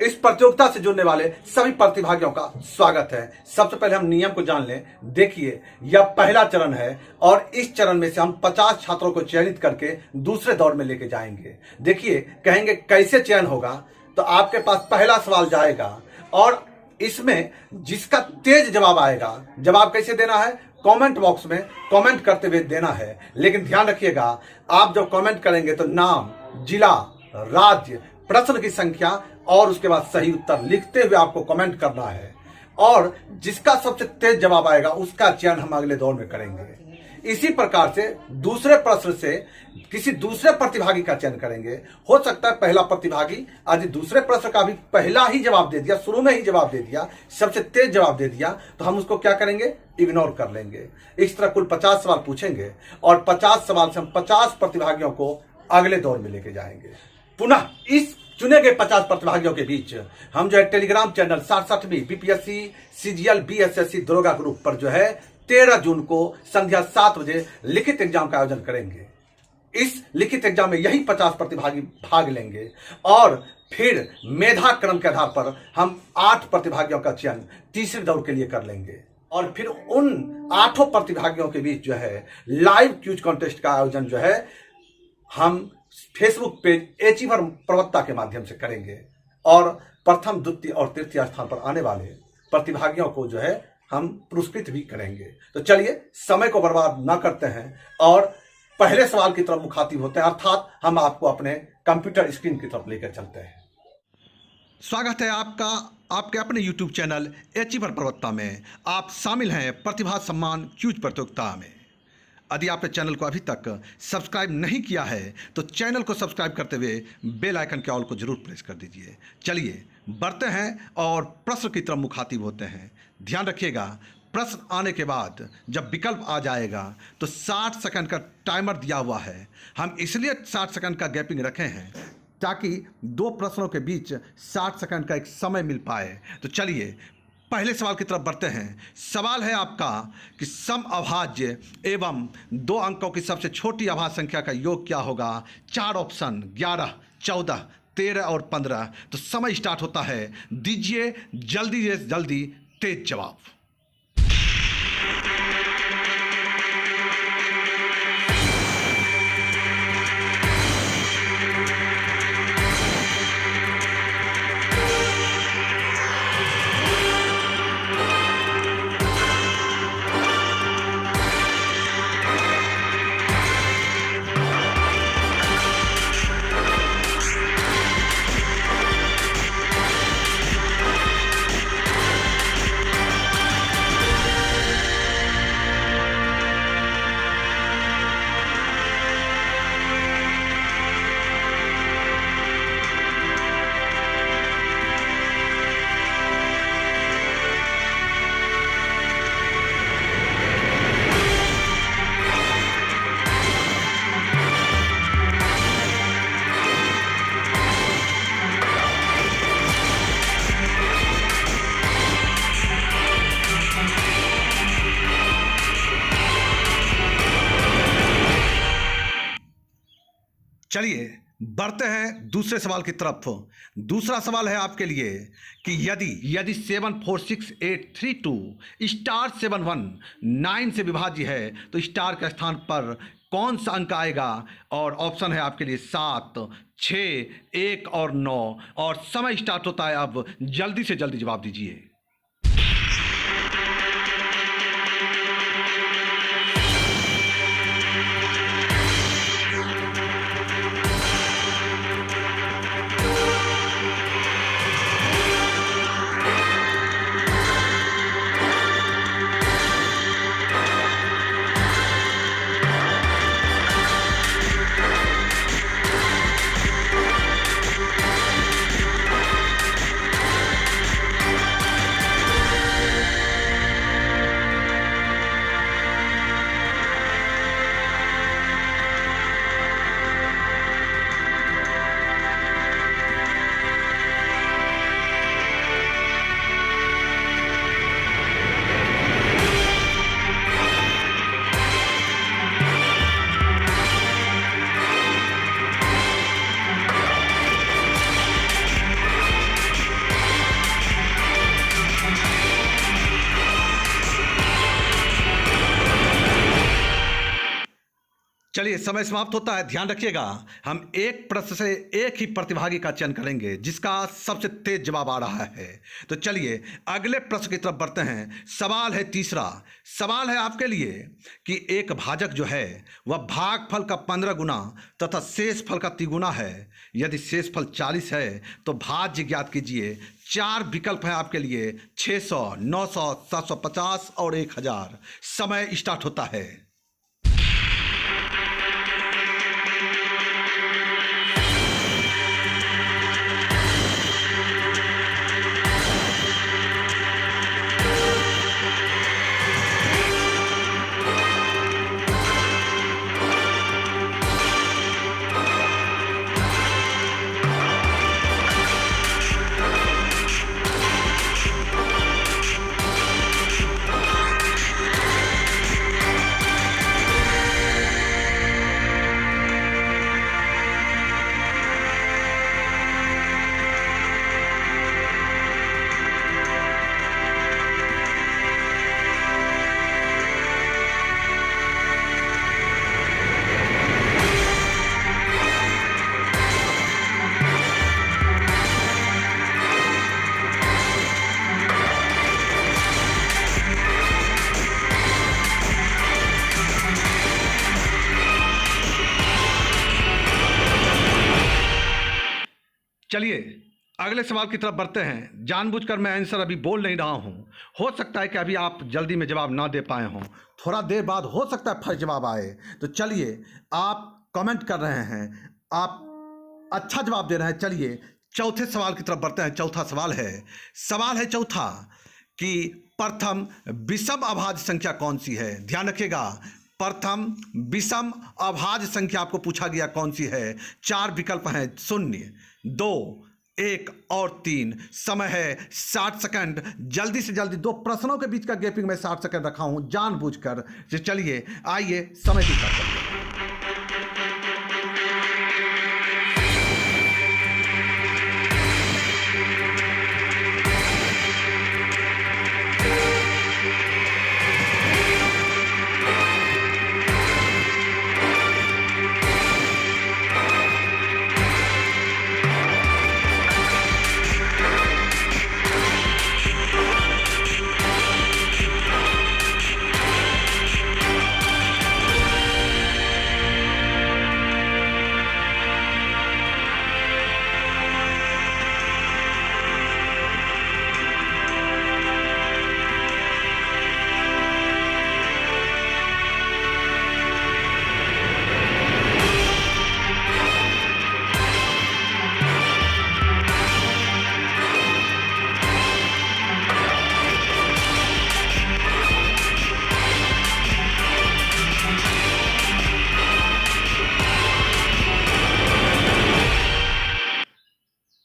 इस प्रतियोगिता से जुड़ने वाले सभी प्रतिभागियों का स्वागत है। सबसे पहले हम नियम को जान लें। देखिए, यह पहला चरण है और इस चरण में से हम 50 छात्रों को चयनित करके दूसरे दौर में लेके जाएंगे। देखिए, कहेंगे कैसे चयन होगा, तो आपके पास पहला सवाल जाएगा और इसमें जिसका तेज जवाब आएगा, जवाब कैसे देना है, कमेंट बॉक्स में कमेंट करते हुए देना है। लेकिन ध्यान रखिएगा, आप जब कमेंट करेंगे तो नाम, जिला, राज्य, प्रश्न की संख्या और उसके बाद सही उत्तर लिखते हुए आपको कमेंट करना है और जिसका सबसे तेज जवाब आएगा उसका चयन हम अगले दौर में करेंगे। इसी प्रकार से दूसरे प्रश्न से किसी दूसरे प्रतिभागी का चयन करेंगे। हो सकता है पहला प्रतिभागी आज दूसरे प्रश्न का भी पहला ही जवाब दे दिया, शुरू में ही जवाब दे दिया, सबसे तेज जवाब दे दिया, तो हम उसको क्या करेंगे, इग्नोर कर लेंगे। इस तरह कुल 50 सवाल पूछेंगे और 50 सवाल से हम 50 प्रतिभागियों को अगले दौर में लेके जाएंगे। पुनः इस चुने गए 50 प्रतिभागियों के बीच हम जो है टेलीग्राम चैनल 67वीं बीपीएससी सीजीएल बीएसएससी दरोगा ग्रुप पर जो है 13 जून को संध्या 7 बजे लिखित एग्जाम का आयोजन करेंगे। इस लिखित एग्जाम में यही 50 प्रतिभागी भाग लेंगे और फिर मेधा क्रम के आधार पर हम 8 प्रतिभागियों का चयन तीसरे दौर के लिए कर लेंगे और फिर उन 8 प्रतिभागियों के बीच जो है लाइव क्यूज कॉन्टेस्ट का आयोजन जो है हम फेसबुक पेज एचीवर प्रवक्ता के माध्यम से करेंगे और प्रथम, द्वितीय और तृतीय स्थान पर आने वाले प्रतिभागियों को जो है हम पुरस्कृत भी करेंगे। तो चलिए, समय को बर्बाद न करते हैं और पहले सवाल की तरफ मुखातिब होते हैं, अर्थात हम आपको अपने कंप्यूटर स्क्रीन की तरफ लेकर चलते हैं। स्वागत है आपका आपके अपने YouTube चैनल एचीवर प्रवक्ता में। आप शामिल हैं प्रतिभा सम्मान क्यूज प्रतियोगिता में। यदि आपने चैनल को अभी तक सब्सक्राइब नहीं किया है तो चैनल को सब्सक्राइब करते हुए बेल आइकन के ऑल को जरूर प्रेस कर दीजिए। चलिए बढ़ते हैं और प्रश्न की तरफ मुखातिब होते हैं। ध्यान रखिएगा, प्रश्न आने के बाद जब विकल्प आ जाएगा तो 60 सेकंड का टाइमर दिया हुआ है। हम इसलिए 60 सेकंड का गैपिंग रखे हैं ताकि 2 प्रश्नों के बीच 60 सेकंड का एक समय मिल पाए। तो चलिए पहले सवाल की तरफ बढ़ते हैं। सवाल है आपका कि सम अभाज्य एवं 2 अंकों की सबसे छोटी अभाज्य संख्या का योग क्या होगा। 4 ऑप्शन 11, 14, 13 और 15। तो समय स्टार्ट होता है। दीजिए जल्दी से जल्दी तेज जवाब। चलिए बढ़ते हैं दूसरे सवाल की तरफ। दूसरा सवाल है आपके लिए कि यदि 74683 स्टार 719 से विभाज्य है तो स्टार के स्थान पर कौन सा अंक आएगा। और ऑप्शन है आपके लिए 7, 6, 1 और 9 और समय स्टार्ट होता है। अब जल्दी से जल्दी जवाब दीजिए। चलिए, समय समाप्त होता है। ध्यान रखिएगा, हम एक प्रश्न से एक ही प्रतिभागी का चयन करेंगे जिसका सबसे तेज जवाब आ रहा है। तो चलिए अगले प्रश्न की तरफ बढ़ते हैं। सवाल है तीसरा। सवाल है आपके लिए कि एक भाजक जो है वह भागफल का 15 गुना तथा शेषफल का तिगुना है। यदि शेषफल 40 है तो भाज्य ज्ञात कीजिए। 4 विकल्प हैं आपके लिए, 600, 900, 750 और 1000। समय स्टार्ट होता है। चलिए अगले सवाल की तरफ बढ़ते हैं। जानबूझकर मैं आंसर अभी बोल नहीं रहा हूं। हो सकता है कि अभी आप जल्दी में जवाब ना दे पाए हों, थोड़ा देर बाद हो सकता है फर्स्ट जवाब आए। तो चलिए, आप कमेंट कर रहे हैं, आप अच्छा जवाब दे रहे हैं। चलिए चौथे सवाल की तरफ बढ़ते हैं। चौथा सवाल है चौथा कि प्रथम विषम अभाज्य संख्या कौन सी है। ध्यान रखिएगा, प्रथम विषम अभाज्य संख्या आपको पूछा गया कौन सी है। 4 विकल्प हैं, 0, 2, 1 और 3। समय है 60 सेकंड। जल्दी से जल्दी 2 प्रश्नों के बीच का गैपिंग में 60 सेकंड रखा हूं जानबूझकर। तो चलिए आइए समय की करते हैं।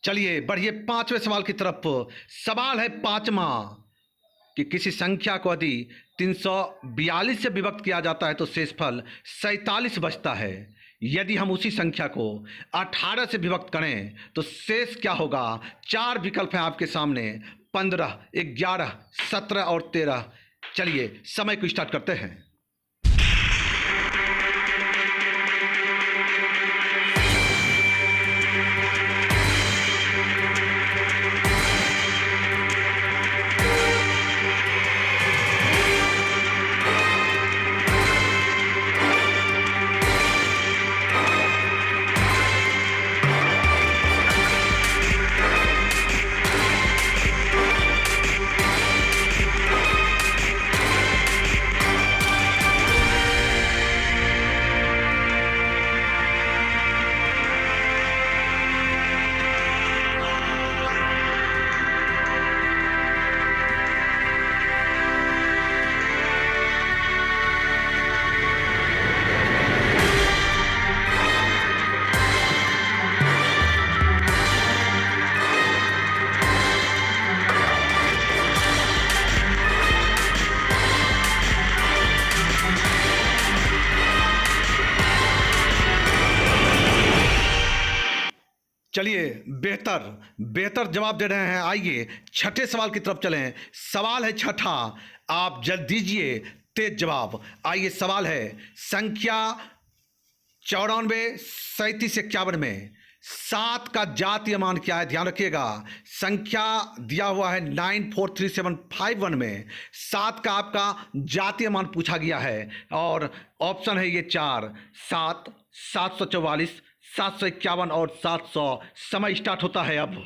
चलिए बढ़िए 5वें सवाल की तरफ। सवाल है 5वां कि किसी संख्या को यदि 342 से विभक्त किया जाता है तो शेषफल 47 बचता है। यदि हम उसी संख्या को 18 से विभक्त करें तो शेष क्या होगा। 4 विकल्प हैं आपके सामने, 15, 11, 17 और 13। चलिए समय को स्टार्ट करते हैं। चलिए बेहतर जवाब दे रहे हैं। आइए छठे सवाल की तरफ चलें। सवाल है छठा, आप जल्द दीजिए तेज जवाब। आइए सवाल है, संख्या 94, 37, 51 में 7 का जातीय मान क्या है? ध्यान रखिएगा, संख्या दिया हुआ है 943751 में 7 का आपका जातीय मान पूछा गया है और ऑप्शन है ये 4, 7, 744, 751 और 700। समय स्टार्ट होता है अब।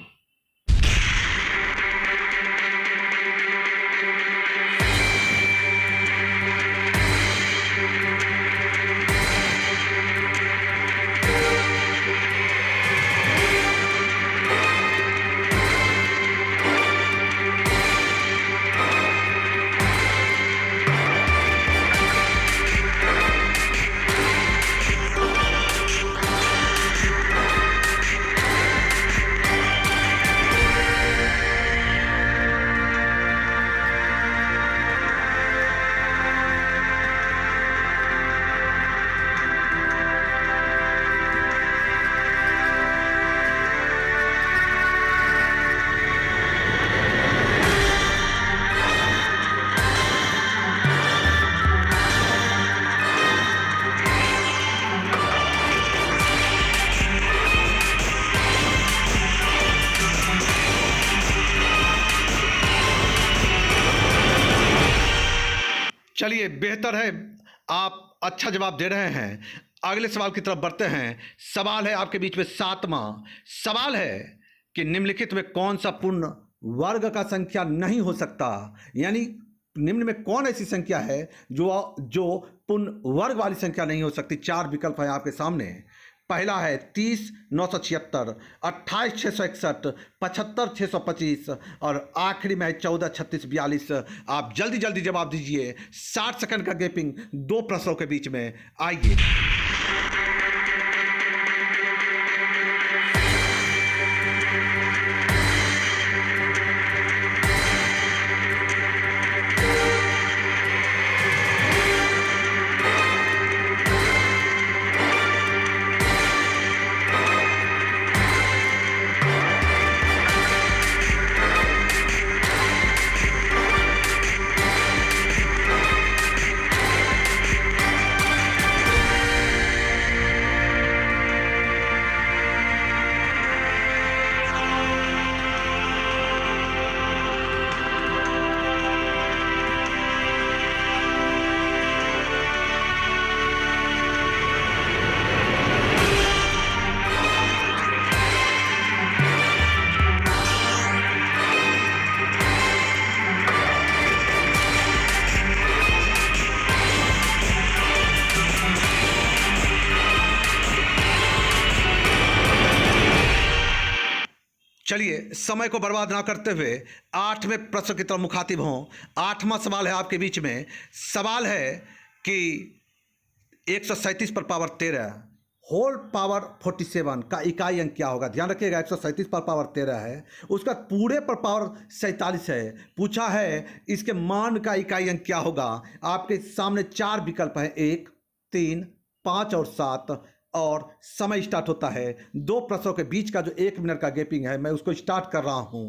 चलिए, बेहतर है आप अच्छा जवाब दे रहे हैं। अगले सवाल की तरफ बढ़ते हैं। सवाल है आपके बीच में 7वां सवाल है कि निम्नलिखित में कौन सा पूर्ण वर्ग का संख्या नहीं हो सकता, यानी निम्न में कौन ऐसी संख्या है जो पूर्ण वर्ग वाली संख्या नहीं हो सकती। 4 विकल्प है आपके सामने। पहला है 30 976, 28 661, 75 625 और आखिरी में है 14 36 42। आप जल्दी जल्दी जवाब दीजिए। 60 सेकंड का गैपिंग 2 प्रश्नों के बीच में। आइए, चलिए समय को बर्बाद ना करते हुए 8वें प्रश्न की तरफ मुखातिब हों। 8वां सवाल है आपके बीच में। सवाल है कि 137 पर पावर 13 होल पावर 47 का इकाई अंक क्या होगा। ध्यान रखिएगा, 137 पर पावर 13 है, उसका पूरे पर पावर 47 है। पूछा है इसके मान का इकाई अंक क्या होगा। आपके सामने 4 विकल्प हैं, 1, 3, 5 और 7 और समय स्टार्ट होता है। 2 प्रश्नों के बीच का जो 1 मिनट का गैपिंग है, मैं उसको स्टार्ट कर रहा हूं।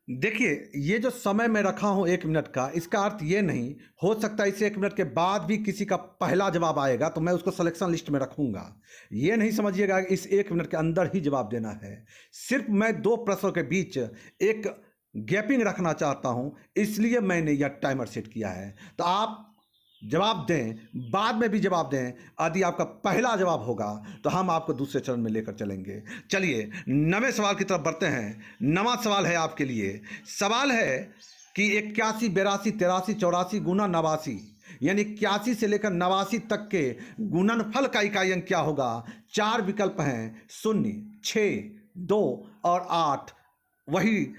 देखिए, ये जो समय मैं रखा हूं 1 मिनट का, इसका अर्थ ये नहीं हो सकता इस 1 मिनट के बाद भी किसी का पहला जवाब आएगा तो मैं उसको सिलेक्शन लिस्ट में रखूंगा। ये नहीं समझिएगा कि इस 1 मिनट के अंदर ही जवाब देना है। सिर्फ मैं 2 प्रश्नों के बीच एक गैपिंग रखना चाहता हूं, इसलिए मैंने यह टाइमर सेट किया है। तो आप जवाब दें, बाद में भी जवाब दें। यदि आपका पहला जवाब होगा तो हम आपको दूसरे चरण में लेकर चलेंगे। चलिए नवे सवाल की तरफ बढ़ते हैं। नवा सवाल है आपके लिए। सवाल है कि 81, 82, 83, 84 गुना 89, यानी 81 से लेकर 89 तक के गुणनफल का इकाई अंक क्या होगा? 4 विकल्प हैं, 0, 6, 2 और 8। वही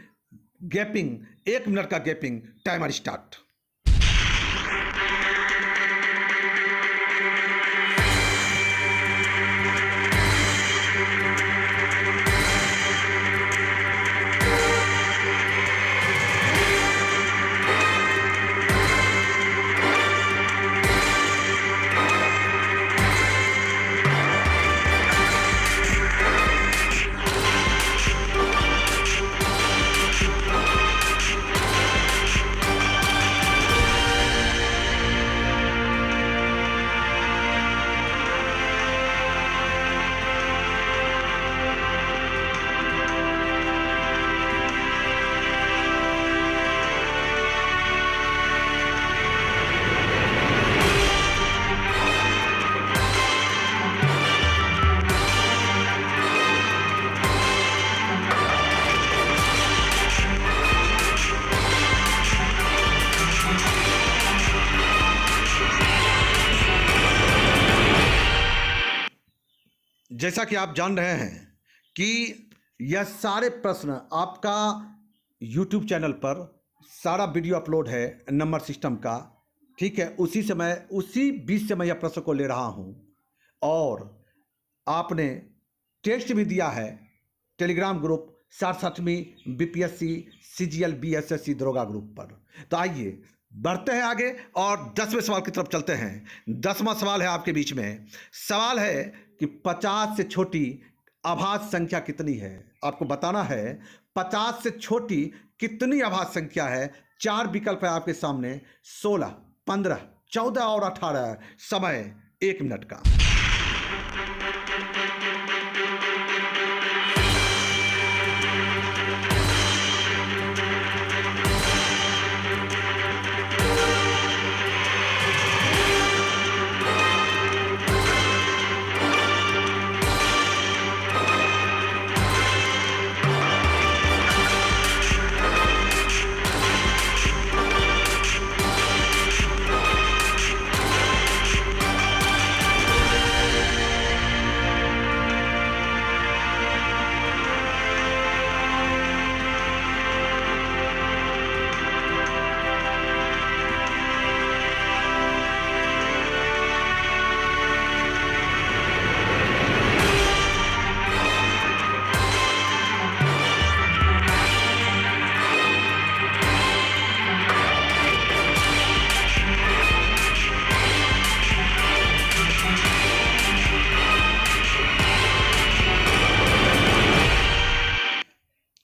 गैपिंग, 1 मिनट का गैपिंग। Timer start. जैसा कि आप जान रहे हैं कि यह सारे प्रश्न आपका YouTube चैनल पर सारा वीडियो अपलोड है नंबर सिस्टम का, ठीक है। उसी बीच से मैं यह प्रश्न को ले रहा हूं। और आपने टेस्ट भी दिया है टेलीग्राम ग्रुप 67वीं BPSC CGL BSSC दरोगा ग्रुप पर। तो आइए बढ़ते हैं आगे और 10वें सवाल की तरफ चलते हैं। 10वां सवाल है आपके बीच में। सवाल है कि 50 से छोटी अभाज्य संख्या कितनी है? आपको बताना है 50 से छोटी कितनी अभाज्य संख्या है। 4 विकल्प है आपके सामने, 16, 15, 14 और 18। समय 1 मिनट का।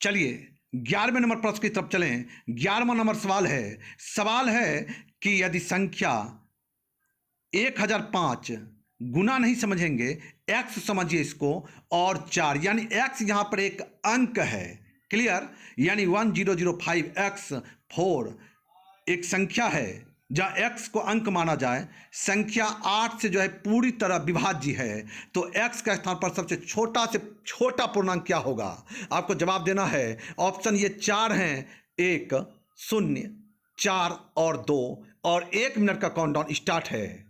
चलिए 11वें नंबर प्रश्न की तरफ चलें। 11वां नंबर सवाल है कि यदि संख्या 1005 गुना नहीं समझेंगे, x समझिए इसको, और 4, यानी x यहां पर एक अंक है। क्लियर? यानी 1005x4 एक संख्या है जहां x को अंक माना जाए। संख्या 8 से जो है पूरी तरह विभाज्य है, तो x का स्थान पर सबसे छोटा से छोटा पूर्णांक क्या होगा? आपको जवाब देना है। ऑप्शन ये 4 हैं, 1, 0, 4 और 2, और 1 मिनट का काउंटडाउन स्टार्ट है।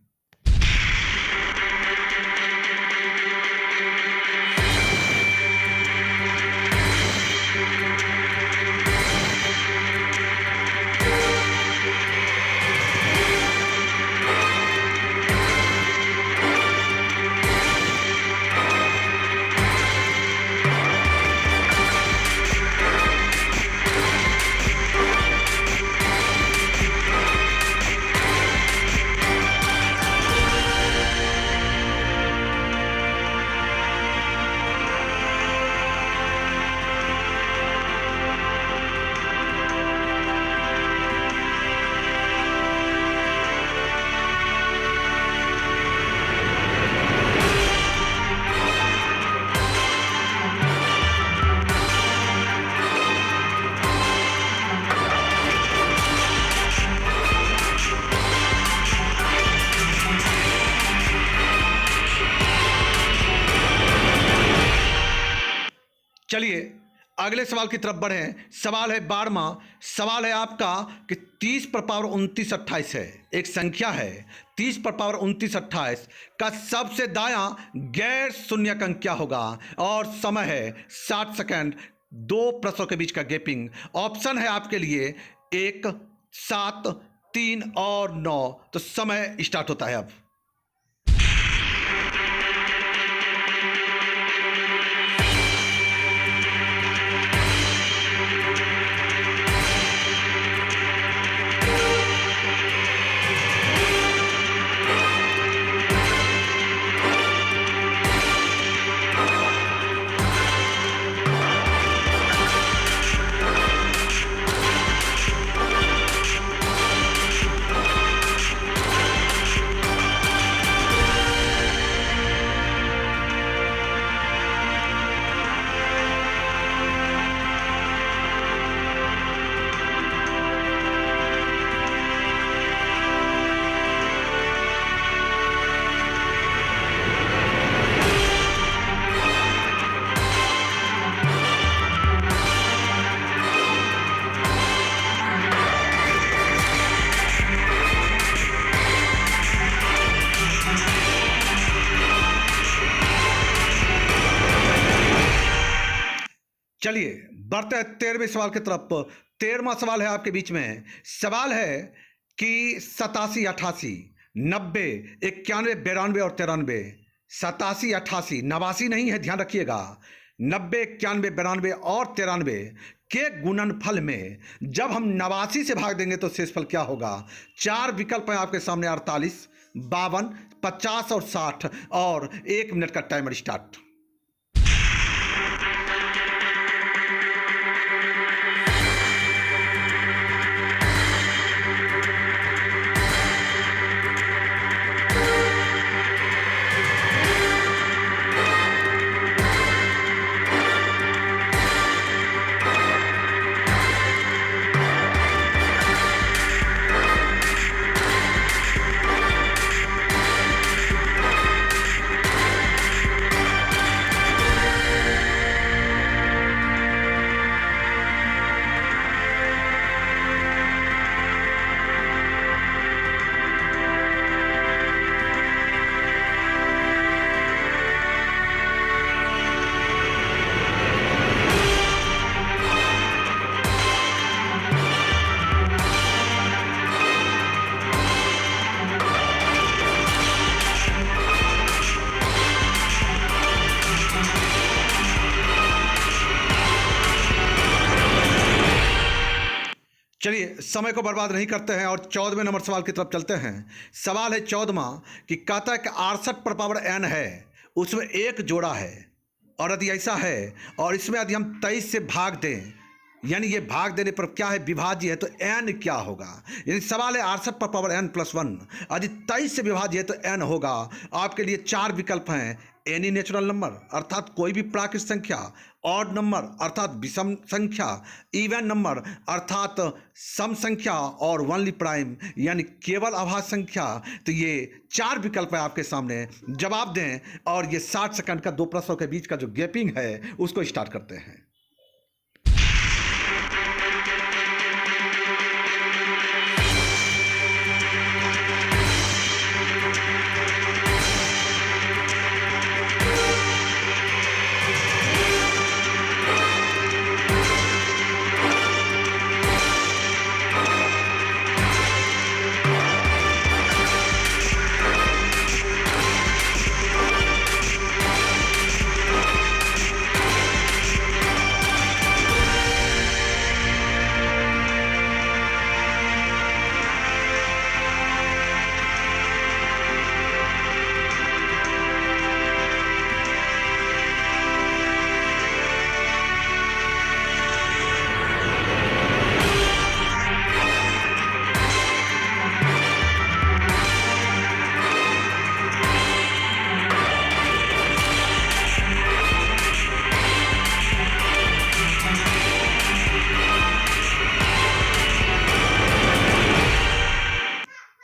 चलिए अगले सवाल की तरफ बढ़ें। सवाल है 12वां। सवाल है आपका कि 30 पर पावर 29 28 है, एक संख्या है। 30 पर पावर 29 28 का सबसे दायां गैर शून्यक अंक क्या होगा? और समय है 60 सेकंड, दो प्रश्नों के बीच का गैपिंग। ऑप्शन है आपके लिए 1, 7, 3 और 9। तो समय स्टार्ट होता है अब। चलिए बढ़ते हैं 13वें सवाल की तरफ। 13वां सवाल है आपके बीच में। सवाल है कि 87 88 90 91 92 और 93। 87 88 89 नहीं है, ध्यान रखिएगा। 90 91 92 और 93 के गुणनफल में जब हम 89 से भाग देंगे तो शेषफल क्या होगा? चार विकल्प हैं आपके सामने, 48, 52, 50 और 60। और 1 मिनट का टाइमर स्टार्ट। चलिए समय को बर्बाद नहीं करते हैं और 14वें नंबर सवाल की तरफ चलते हैं। सवाल है 14वां कि कहता है कि 68 पर पावर n है, उसमें एक जोड़ा है, और यदि ऐसा है और इसमें यदि हम 23 से भाग दें, यानी ये भाग देने पर क्या है, विभाज्य है, तो n क्या होगा? यानी सवाल है 68 पर पावर n प्लस 1, यदि 23 से विभाज्य है तो n होगा। आपके लिए चार विकल्प हैं। एनी नेचुरल नंबर अर्थात कोई भी प्राकृतिक संख्या, ऑड नंबर अर्थात विषम संख्या, इवन नंबर अर्थात सम संख्या, और ओनली प्राइम यानी केवल अभाज्य संख्या। तो ये चार विकल्प है आपके सामने, जवाब दें। और ये 60 सेकंड का दो प्रश्नों के बीच का जो गैपिंग है उसको स्टार्ट करते हैं।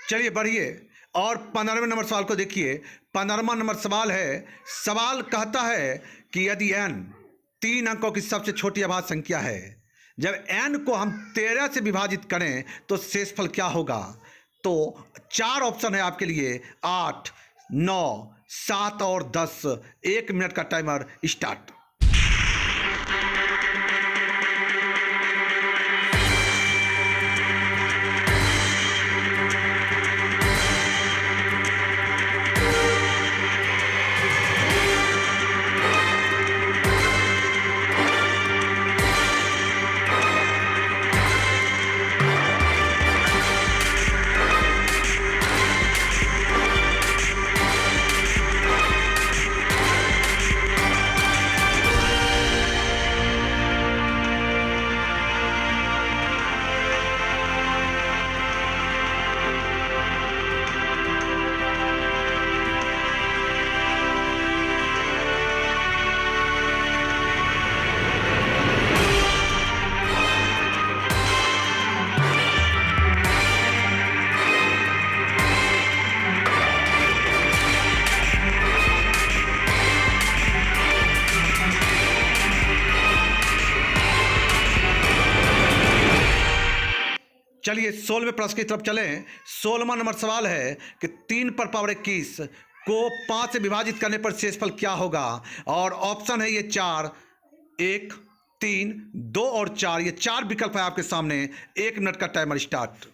चलिए बढ़िए और 15वें नंबर सवाल को देखिए। 15वां नंबर सवाल है, सवाल कहता है कि यदि n 3 अंकों की सबसे छोटी अभाज्य संख्या है। जब n को हम 13 से विभाजित करें तो शेषफल क्या होगा? तो 4 ऑप्शन है आपके लिए, 8, 9, 7 और 10। 1 मिनट का टाइमर स्टार्ट। चलिए 16वें प्रश्न की तरफ चलें। 16वां नंबर सवाल है कि 3 पर पावर 21 को 5 से विभाजित करने पर शेषफल क्या होगा? और ऑप्शन है ये 4, 1, 3, 2 और 4। ये 4 विकल्प है आपके सामने। 1 मिनट का टाइमर स्टार्ट।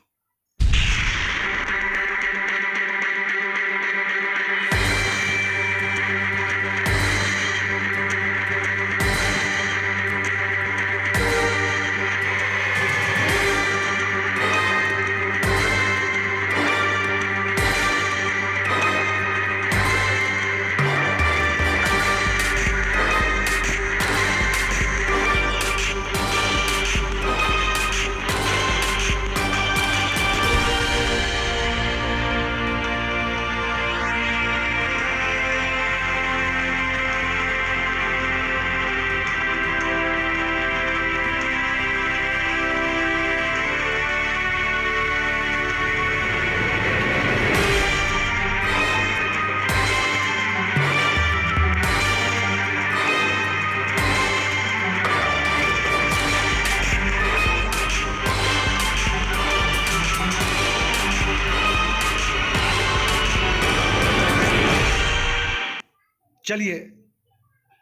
चलिए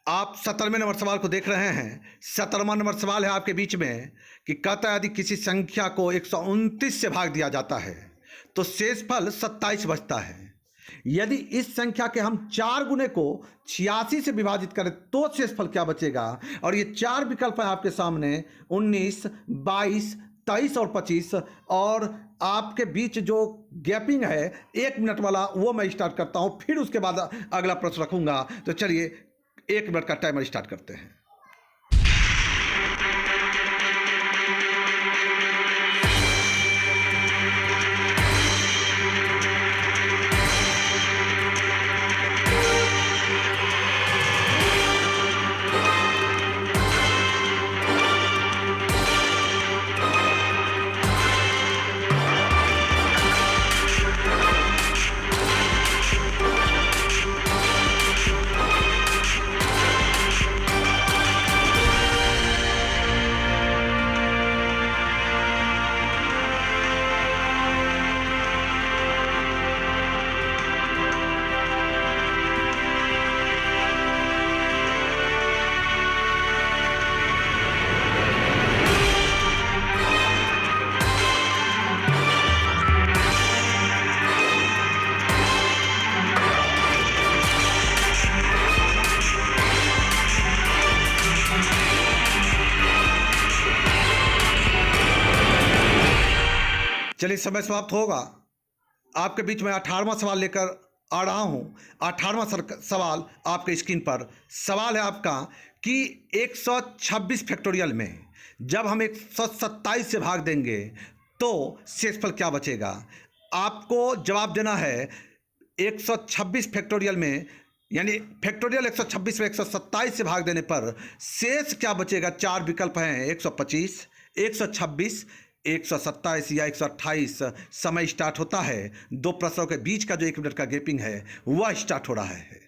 आप 17वें नंबर सवाल को देख रहे हैं। 17वां नंबर सवाल है आपके बीच में कि कहता है यदि किसी संख्या को 129 से भाग दिया जाता है तो शेषफल 27 बचता है। यदि इस संख्या के हम 4 गुने को 86 से विभाजित करें तो शेषफल क्या बचेगा? और ये 4 विकल्प है आपके सामने, 19, 22, 23 और 25। और आपके बीच जो गैपिंग है 1 मिनट वाला वो मैं स्टार्ट करता हूं, फिर उसके बाद अगला प्रश्न रखूंगा। तो चलिए 1 मिनट का टाइमर स्टार्ट करते हैं। चलिए समय समाप्त होगा। आपके बीच में 18वां सवाल लेकर आ रहा हूं। 18वां सवाल आपके स्क्रीन पर। सवाल है आपका कि 126 फैक्टोरियल में जब हम 127 से भाग देंगे तो शेषफल क्या बचेगा? आपको जवाब देना है 126 फैक्टोरियल में, यानी फैक्टोरियल 126 में 127 से भाग देने पर शेष क्या बचेगा? 4 विकल्प हैं, 125, 126, 127 या 128। समय स्टार्ट होता है। 2 प्रश्नों के बीच का जो 1 मिनट का गैपिंग है वह स्टार्ट हो रहा है।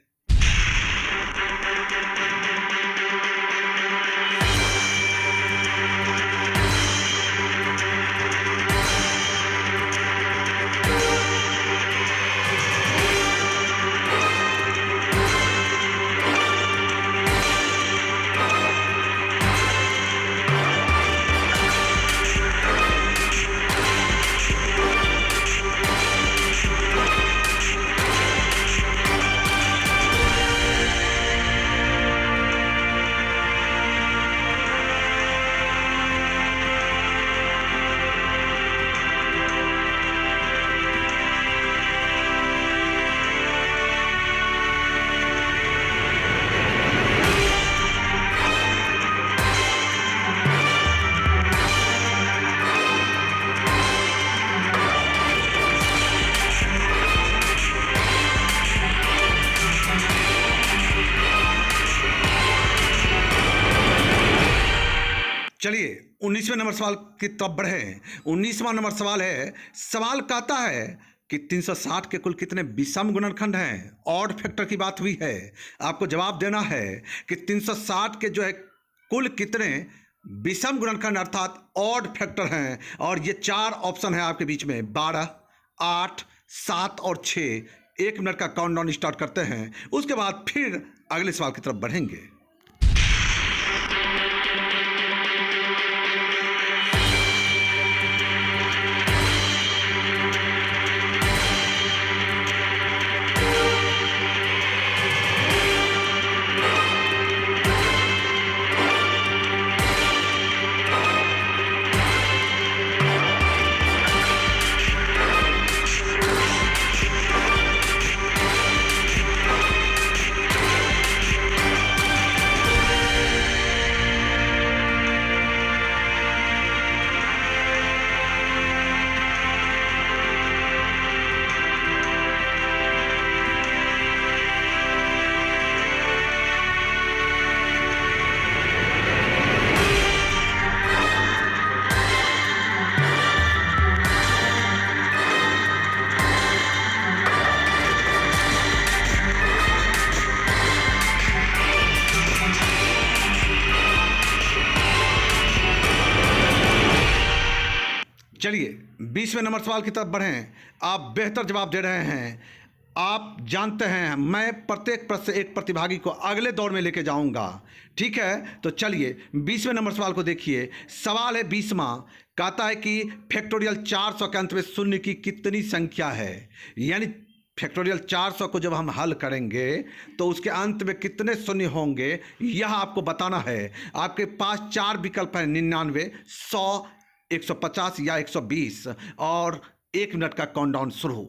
चलिए 19वें नंबर सवाल की तरफ बढ़े। 19वां नंबर सवाल है, सवाल कहता है कि 360 के कुल कितने विषम गुणनखंड हैं। ऑड फैक्टर की बात हुई है। आपको जवाब देना है कि 360 के जो है कुल कितने विषम गुणनखंड अर्थात ऑड फैक्टर हैं। और ये 4 ऑप्शन है आपके बीच में, 12, 8, 7 और 6। 1 मिनट का काउंटडाउन स्टार्ट करते हैं, उसके बाद फिर अगले सवाल की तरफ बढ़ेंगे। चलिए 20वें नंबर सवाल की तरफ बढ़ें। आप बेहतर जवाब दे रहे हैं। आप जानते हैं मैं प्रत्येक प्रश्न से एक प्रतिभागी को अगले दौर में लेके जाऊंगा, ठीक है। तो चलिए 20वें नंबर सवाल को देखिए। सवाल है 20वां, कहता है कि फैक्टोरियल 400 के अंत में शून्य की कितनी संख्या है। यानी फैक्टोरियल 400 को जब हम हल करेंगे तो उसके अंत में कितने शून्य होंगे, यह आपको बताना है। आपके पास 4 विकल्प हैं, 99, 100, 150 या 120। और 1 मिनट का काउंटडाउन शुरू।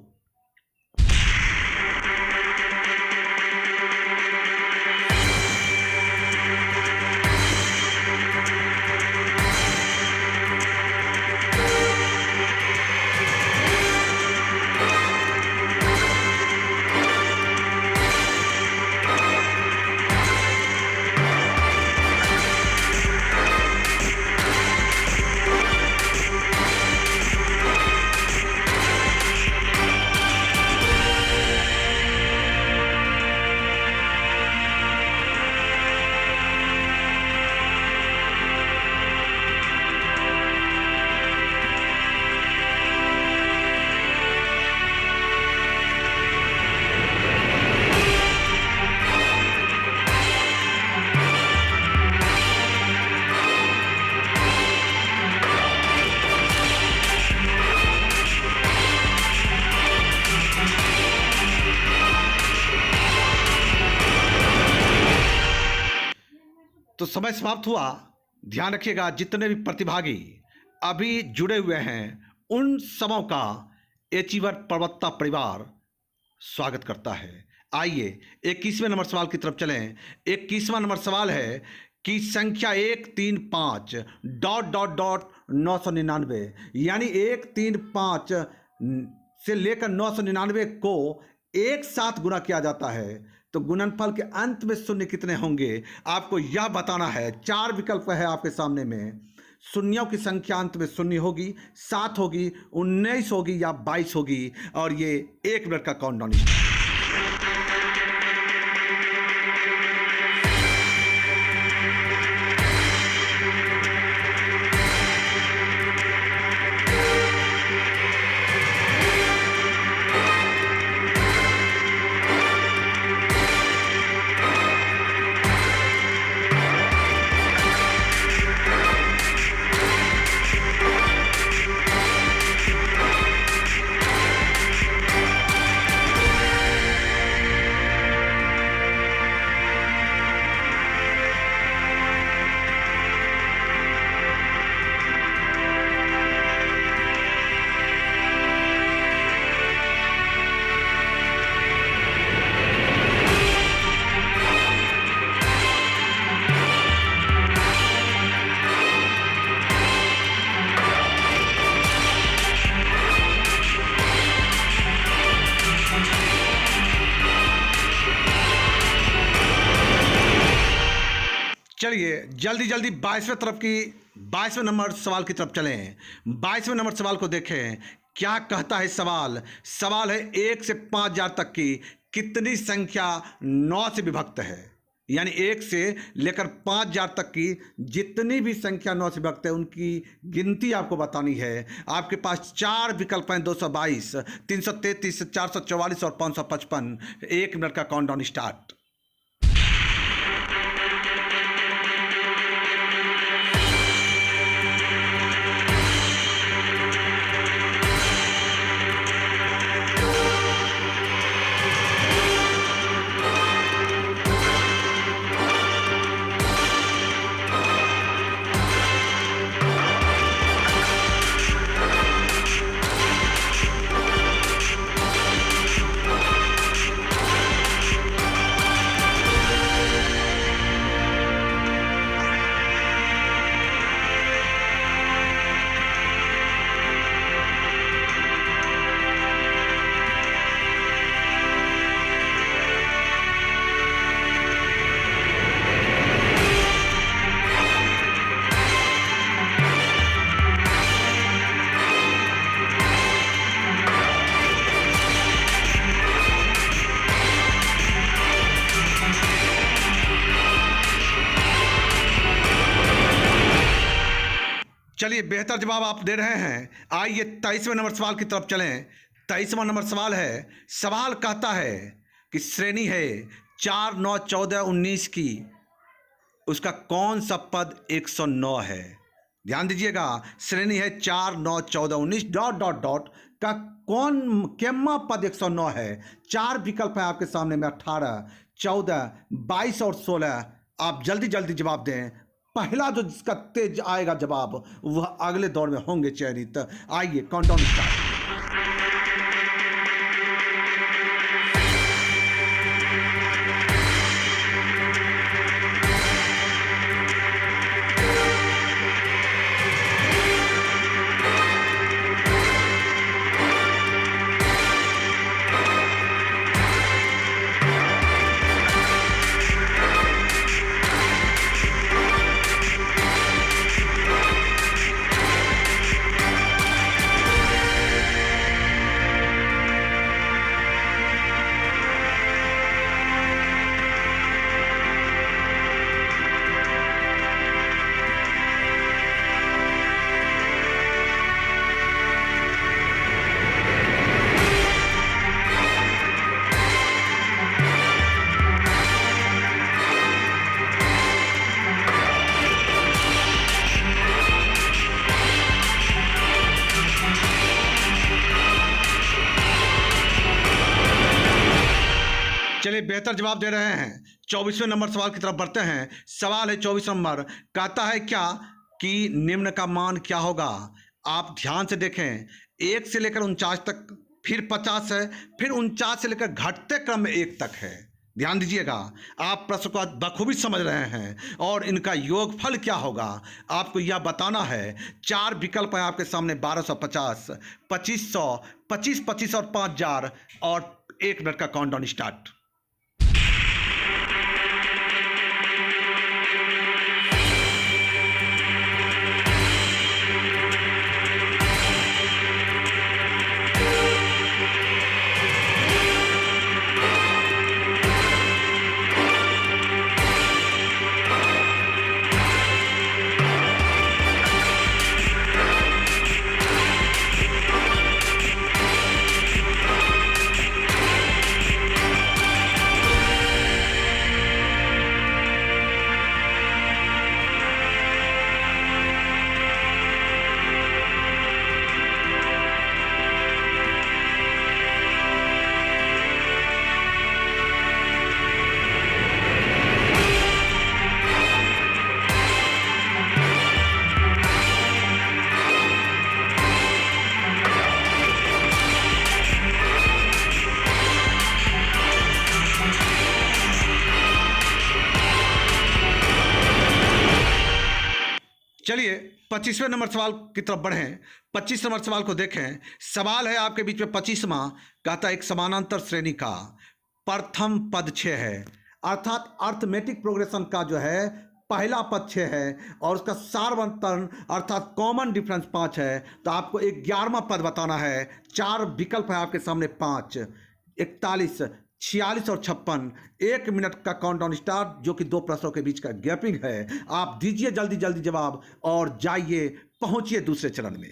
तो समय समाप्त हुआ। ध्यान रखिएगा, जितने भी प्रतिभागी अभी जुड़े हुए हैं उन सबों का अचीवर पर्वता परिवार स्वागत करता है। आइए 21वें नंबर सवाल की तरफ चलें। 21वां नंबर सवाल है कि संख्या 135 डॉट डॉट डॉट 999, यानी 135 से लेकर 999 को एक साथ गुणा किया जाता है तो गुणनफल के अंत में शून्य कितने होंगे, आपको यह बताना है। 4 विकल्प है आपके सामने में। शून्यों की संख्या अंत में शून्य होगी, 7 होगी, 19 होगी या 22 होगी। और ये 1 मिनट का काउंटडाउन। चलिए जल्दी जल्दी 22वें तरफ की 22वें नंबर सवाल की तरफ चलें। 22वें नंबर सवाल को देखें, क्या कहता है सवाल। सवाल है 1 से 5000 तक की कितनी संख्या 9 से विभक्त है। यानी 1 से लेकर 5000 तक की जितनी भी संख्या 9 से विभक्त है उनकी गिनती आपको बतानी है। आपके पास 4 विकल्प हैं, 222, 333, 444 और 555। 1 मिनट का काउंटडाउन स्टार्ट। चलिए, बेहतर जवाब आप दे रहे हैं। आइए 23वें नंबर सवाल की तरफ चलें। 23वां नंबर सवाल है, सवाल कहता है कि श्रेणी है 4, 9, 14, 19 की, उसका कौन सा पद 109 है। ध्यान दीजिएगा, श्रेणी है 4, 9, 14, 19 डॉट डॉट डॉट का कौन केम्मा पद 109 है। 4 विकल्प है आपके सामने में, 18, 14, 22 और 16। आप जल्दी जल्दी जवाब दें। पहला जो जिसका तेज आएगा जवाब वह अगले दौर में होंगे चयनित। आइए काउंटडाउन स्टार्ट। चलिए, बेहतर जवाब दे रहे हैं। 24वें नंबर सवाल की तरफ बढ़ते हैं। सवाल है 24 नंबर, कहता है क्या कि निम्न का मान क्या होगा। आप ध्यान से देखें, 1 से लेकर 49 तक, फिर 50 है, फिर 49 से लेकर घटते क्रम में 1 तक है। ध्यान दीजिएगा, आप प्रश्न को बखूबी समझ रहे हैं और इनका योगफल क्या होगा आपको यह बताना है। 4 विकल्प हैं आपके सामने, 1250, 2500, 25, 25 और 5000 और 1 मिनट का काउंटडाउन स्टार्ट। चलिए 25वें नंबर सवाल की तरफ बढ़ें। 25 नंबर सवाल को देखें। सवाल है आपके बीच में 25वां, कहता है एक समानांतर श्रेणी का प्रथम पद 6 है, अर्थात अर्थमेटिक प्रोग्रेशन का जो है पहला पद 6 है और उसका सार्वंतरण अर्थात कॉमन डिफरेंस 5 है, तो आपको 11वां पद बताना है। 4 विकल्प है आपके सामने, 5, 41, 46 और 56। 1 मिनट का काउंटडाउन स्टार्ट, जो कि 2 प्रश्नों के बीच का गैपिंग है। आप दीजिए जल्दी जल्दी जवाब और जाइए, पहुंचिए दूसरे चरण में।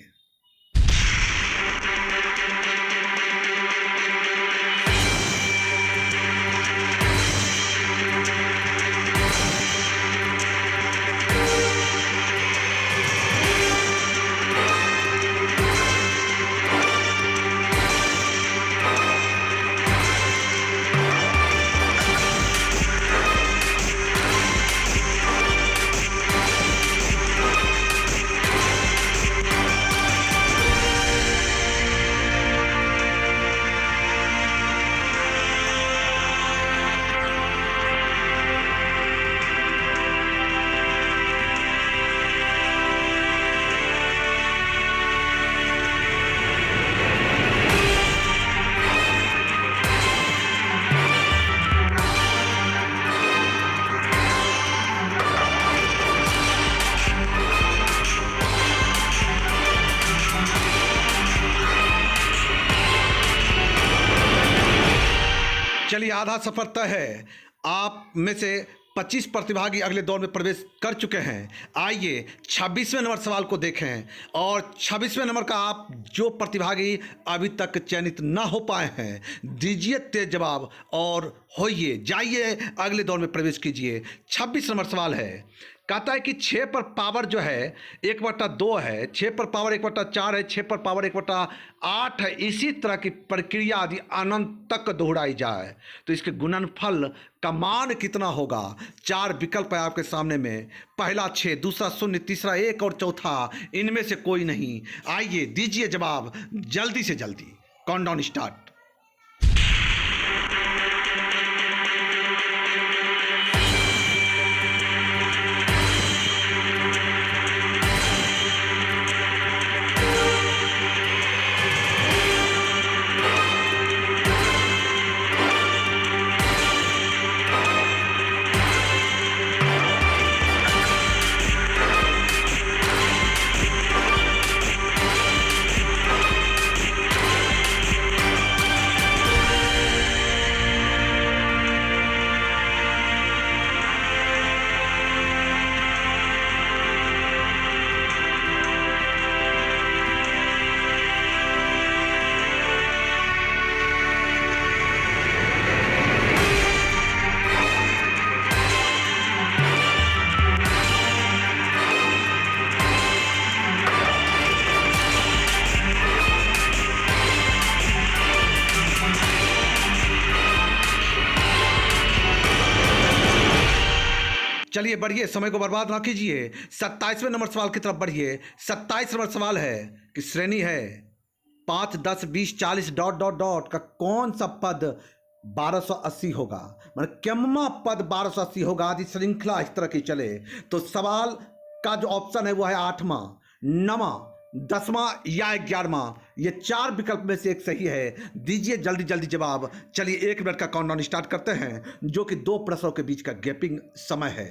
चलिए, आधा सफर तय है। आप में से 25 प्रतिभागी अगले दौर में प्रवेश कर चुके हैं। आइए 26वें नंबर सवाल को देखें, और 26वें नंबर का आप जो प्रतिभागी अभी तक चयनित ना हो पाए हैं, दीजिए तेज जवाब और होइए, जाइए अगले दौर में प्रवेश कीजिए। 26 नंबर सवाल है, कहता है कि 6 पर पावर जो है 1/2 है, 6 पर पावर 1/4 है, 6 पर पावर 1/8 है। इसी तरह की प्रक्रिया यदि अनंत तक दोहराई जाए तो इसके गुणनफल का मान कितना होगा? 4 विकल्प है आपके सामने में, पहला 6, दूसरा 0, तीसरा 1 और चौथा इनमें से कोई नहीं। आइए दीजिए जवाब जल्दी से जल्दी। Countdown start. चलिए बढ़िए, समय को बर्बाद ना कीजिए। 27वें नंबर सवाल की तरफ बढ़िए। 27 नंबर सवाल है कि श्रेणी है 5, 10, 20, 40 ... का कौन सा पद 1280 होगा, मतलब केम्मा पद 1280 होगा यदि श्रृंखला इस तरह की चले। तो सवाल का जो ऑप्शन है वो है 8वां, 9वां, 10वां या 11वां। ये 4 विकल्प में से एक सही है। दीजिए जल्दी जल्दी जवाब। चलिए 1 मिनट का काउंटडाउन स्टार्ट करते हैं, जो कि 2 प्रश्नों के बीच का गैपिंग समय है।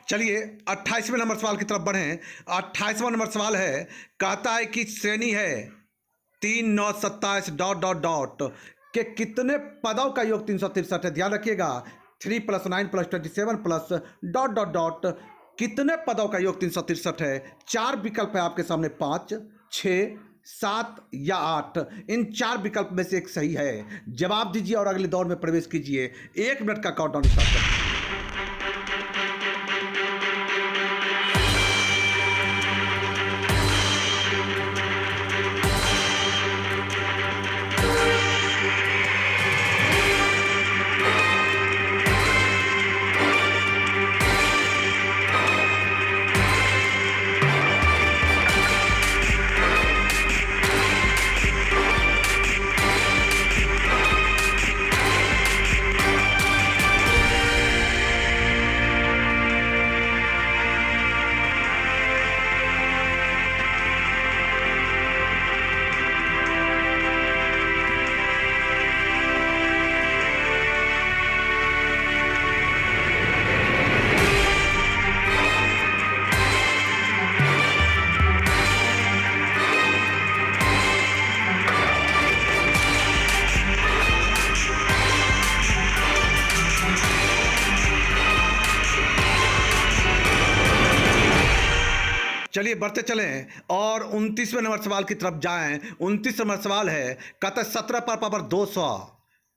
चलिए 28वें नंबर सवाल की तरफ बढ़ें। 28वां नंबर सवाल है, कहता है कि श्रेणी है 3, 9, 27 ... कि कितने पदों का योग 363 है। ध्यान रखिएगा, 3 + 9 + 27 प्लस डॉट डॉट डॉट कितने पदों का योग 363 है। 4 विकल्प है आपके सामने, 5, 6, 7 या 8। इन 4 विकल्प में से एक सही है। जवाब दीजिए और अगले दौर में प्रवेश कीजिए। 1 मिनट का काउंटडाउन स्टार्ट करें। चलिए बढ़ते चलें और 29वें नंबर सवाल की तरफ जाएं। 29 नंबर सवाल है, कहता है 17 पर पावर 200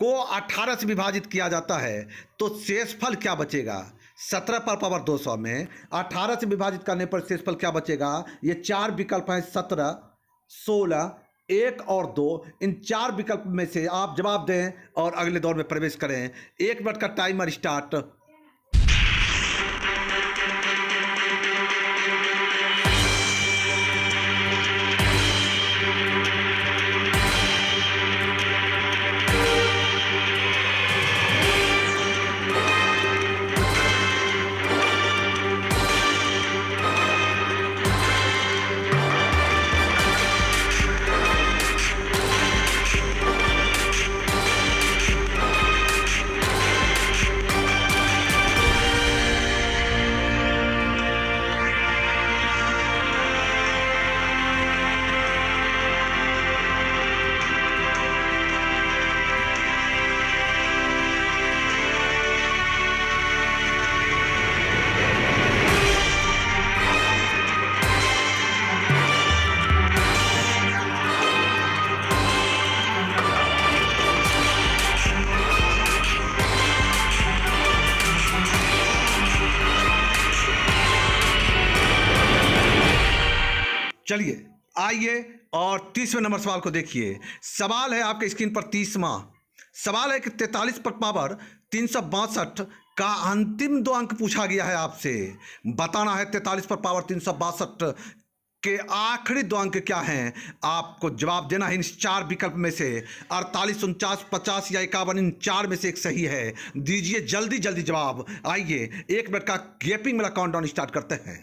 को 18 से विभाजित किया जाता है तो शेषफल क्या बचेगा। 17 पर पावर 200 में 18 से विभाजित करने पर शेषफल क्या बचेगा। ये 4 विकल्प हैं, 17, 16, 1 और 2। इन 4 विकल्प में से आप जवाब दें और अगले दौर में प्रवेश करें। 1 मिनट का टाइमर स्टार्ट। चलिए आइए और 30वें नंबर सवाल को देखिए। सवाल है आपके स्क्रीन पर 30वां सवाल है कि 43 पर पावर 362 का अंतिम 2 अंक पूछा गया है आपसे। बताना है 43 पर पावर 362 के आखिरी 2 अंक क्या हैं। आपको जवाब देना है इन 4 विकल्प में से 48, 49, 50 या 51। इन 4 में से एक सही है। दीजिए जल्दी जल्दी जवाब। आइए 1 मिनट का गैपिंग वाला काउंटडाउन स्टार्ट करते हैं।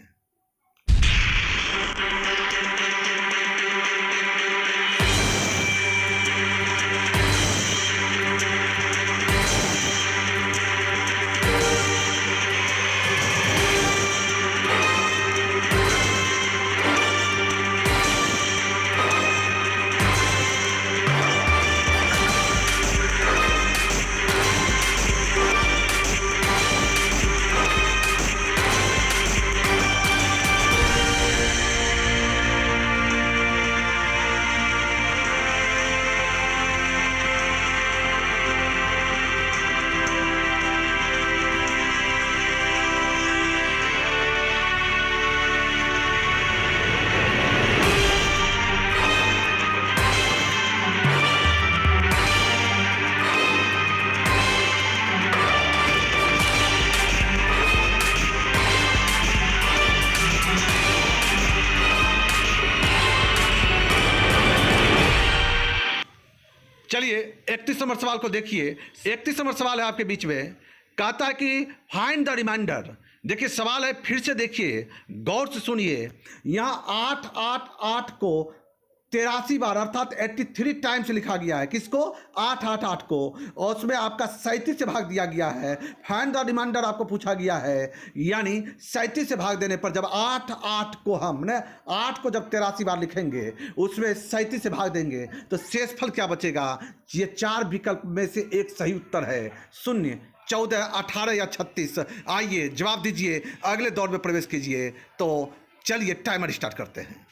चलिए 31 नंबर सवाल को देखिए। 31 नंबर सवाल है आपके बीच में, कहता है कि फाइंड द रिमाइंडर। देखिए सवाल है, फिर से देखिए, गौर से सुनिए। यहाँ 8, 8, 8 को 83 बार अर्थात 83 टाइम्स लिखा गया है। किसको? 888 को। और उसमें आपका 37 से भाग दिया गया है। फाइंड द रिमाइंडर आपको पूछा गया है, यानी 37 से भाग देने पर जब 8 को हम ने 8 को जब 83 बार लिखेंगे, उसमें 37 से भाग देंगे तो शेषफल क्या बचेगा? ये 4 विकल्प में से एक सही उत्तर है, 0, 14, 18 या 36। आइए जवाब दीजिए, अगले दौर में प्रवेश कीजिए। तो चलिए टाइमर स्टार्ट करते हैं।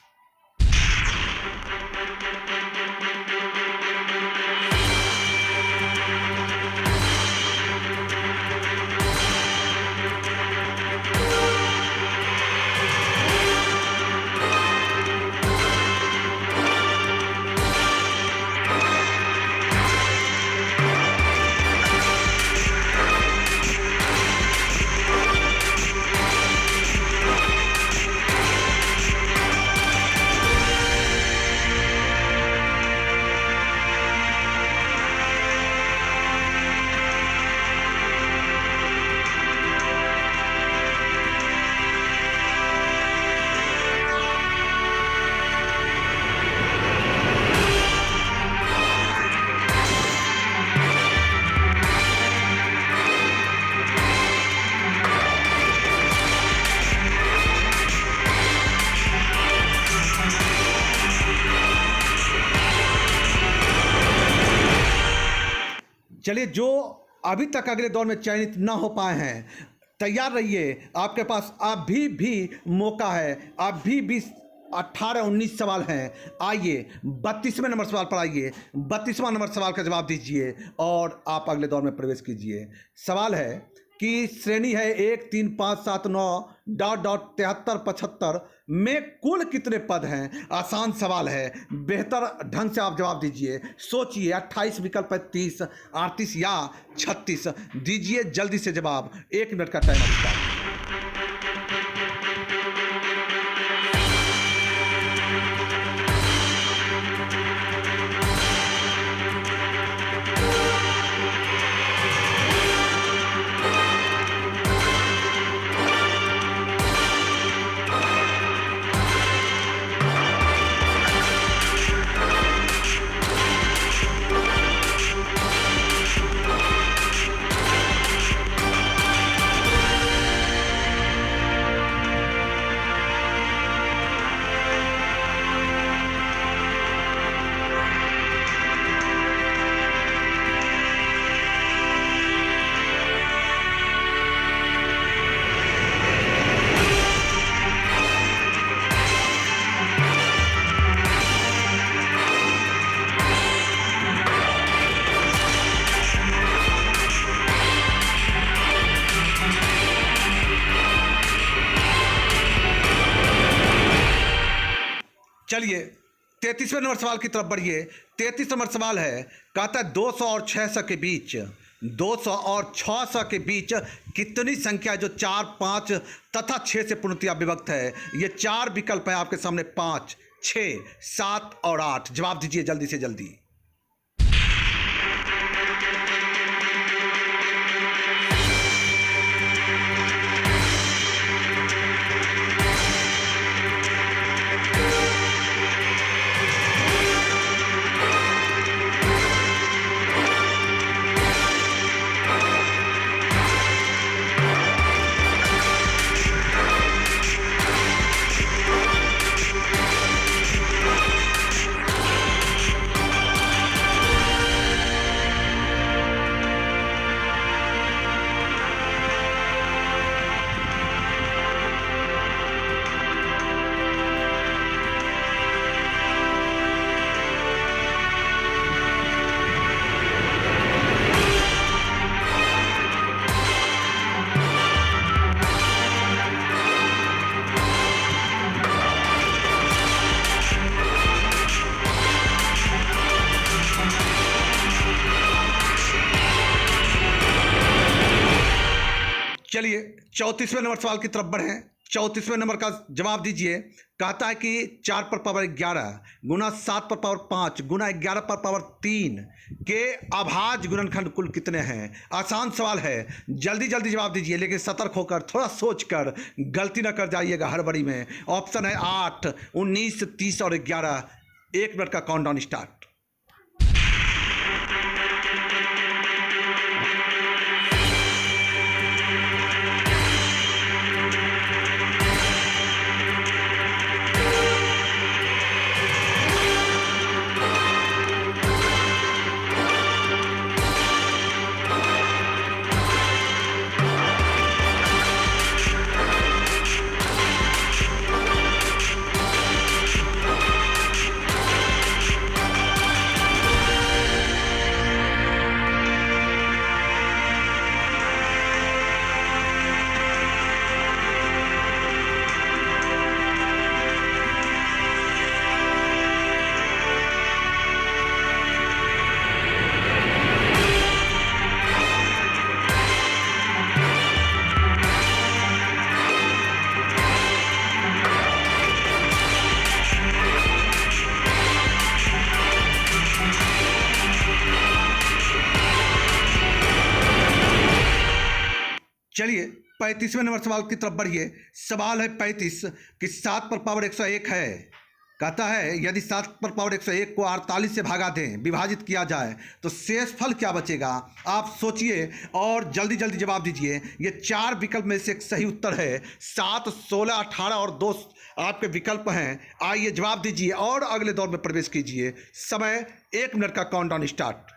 चलिए, जो अभी तक अगले दौर में चयनित ना हो पाए हैं, तैयार रहिए, आपके पास अभी भी मौका है। अभी भी 18-19 सवाल हैं। आइए 32वें नंबर सवाल पर आइए। 32वां नंबर सवाल का जवाब दीजिए और आप अगले दौर में प्रवेश कीजिए। सवाल है कि श्रेणी है 1, 3, 5, 7, 9 ... 73, 75 में कुल कितने पद हैं? आसान सवाल है, बेहतर ढंग से आप जवाब दीजिए। सोचिए, 28 विकल्प है, 30, 38 या 36। दीजिए जल्दी से जवाब, 1 मिनट का टाइम स्टार्ट। चलिए 33वें नंबर सवाल की तरफ बढ़िए। 33 नंबर सवाल है, कहता है 200 और 600 के बीच, 200 और 600 के बीच कितनी संख्या है जो 4, 5 तथा 6 से पूर्णतया विभक्त है? ये 4 विकल्प हैं आपके सामने, 5, 6, 7 और 8। जवाब दीजिए जल्दी से जल्दी। चलिए 34वें नंबर सवाल की तरफ बढ़ें। 34वें नंबर का जवाब दीजिए। कहता है कि 4 पर पावर 11 गुना 7 पर पावर 5 गुना 11 पर पावर 3 के अभाज्य गुणनखंड कुल कितने हैं? आसान सवाल है, जल्दी जल्दी जवाब दीजिए, लेकिन सतर्क होकर, थोड़ा सोचकर, गलती ना कर जाइएगा हड़बड़ी में। ऑप्शन है 8, 19, 30 और 11। 1 मिनट का काउंटडाउन स्टार्ट। चलिए 35वें नंबर सवाल की तरफ बढ़िए। सवाल है 35 कि 7 पर पावर 101 है। कहता है यदि 7 पर पावर 101 को 48 से भागा दें, विभाजित किया जाए तो शेषफल क्या बचेगा। आप सोचिए और जल्दी जल्दी जवाब दीजिए। ये 4 विकल्प में से एक सही उत्तर है। 7, 16, 18 और 2 आपके विकल्प हैं। आइए जवाब दीजिए और अगले दौर में प्रवेश कीजिए। समय 1 मिनट का काउंटडाउन स्टार्ट।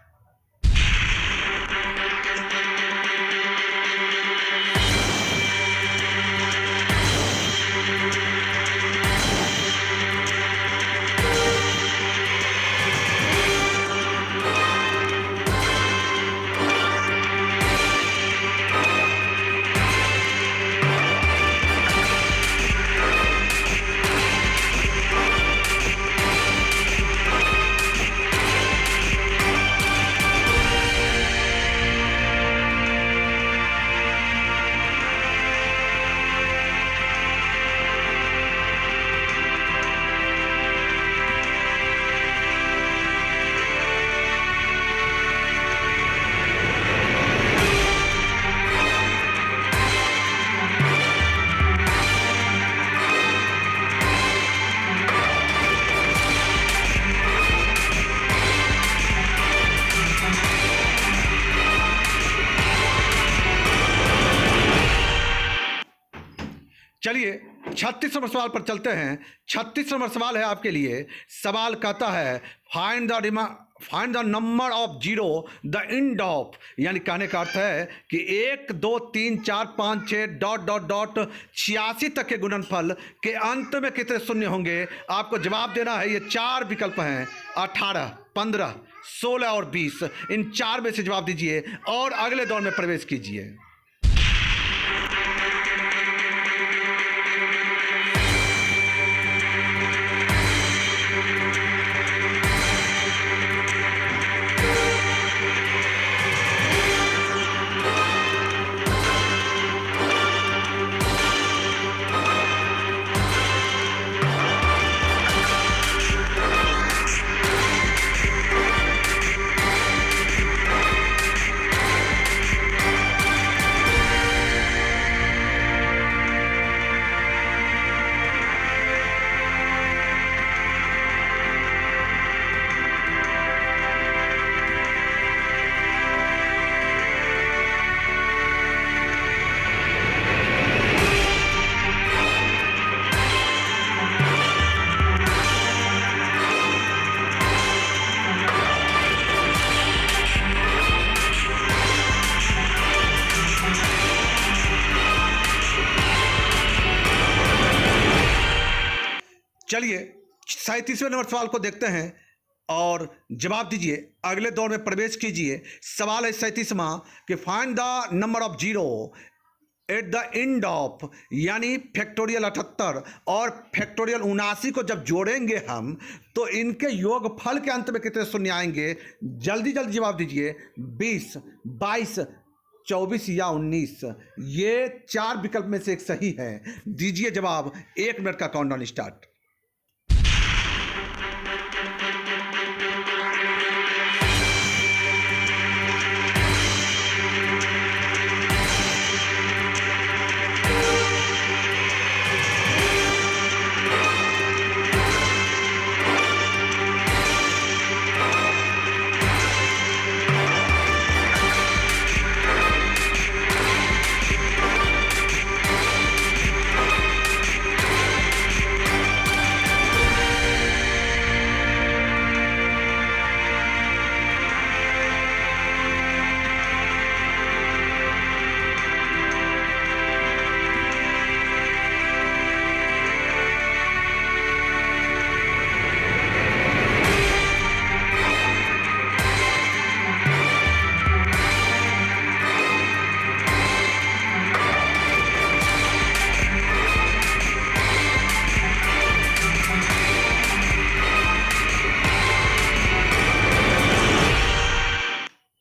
चलिए 36 नंबर सवाल पर चलते हैं। 36 नंबर सवाल है आपके लिए। सवाल कहता है find the number of zero the end of, यानी कहने का अर्थ है कि 1 2 3 4 5 6 डॉट डॉट डॉट 86 तक के गुणनफल के अंत में कितने शून्य होंगे। आपको जवाब देना है। ये 4 विकल्प हैं 18, 15, 16 और 20। इन 4 में से जवाब दीजिए और अगले दौर में प्रवेश कीजिए। चलिए 37वें नंबर सवाल को देखते हैं और जवाब दीजिए। अगले दौर में प्रवेश कीजिए। सवाल है 37वां कि find the number of zero at the end of, यानी फैक्टोरियल 78 और फैक्टोरियल 79 को जब जोड़ेंगे हम तो इनके योगफल के अंत में कितने शून्य आएंगे। जल्दी जल्दी जवाब दीजिए। 20, 22, 24 या 19। ये 4 विकल्प में से एक सही है। दीजिए जवाब। 1 मिनट का काउंटडाउन स्टार्ट।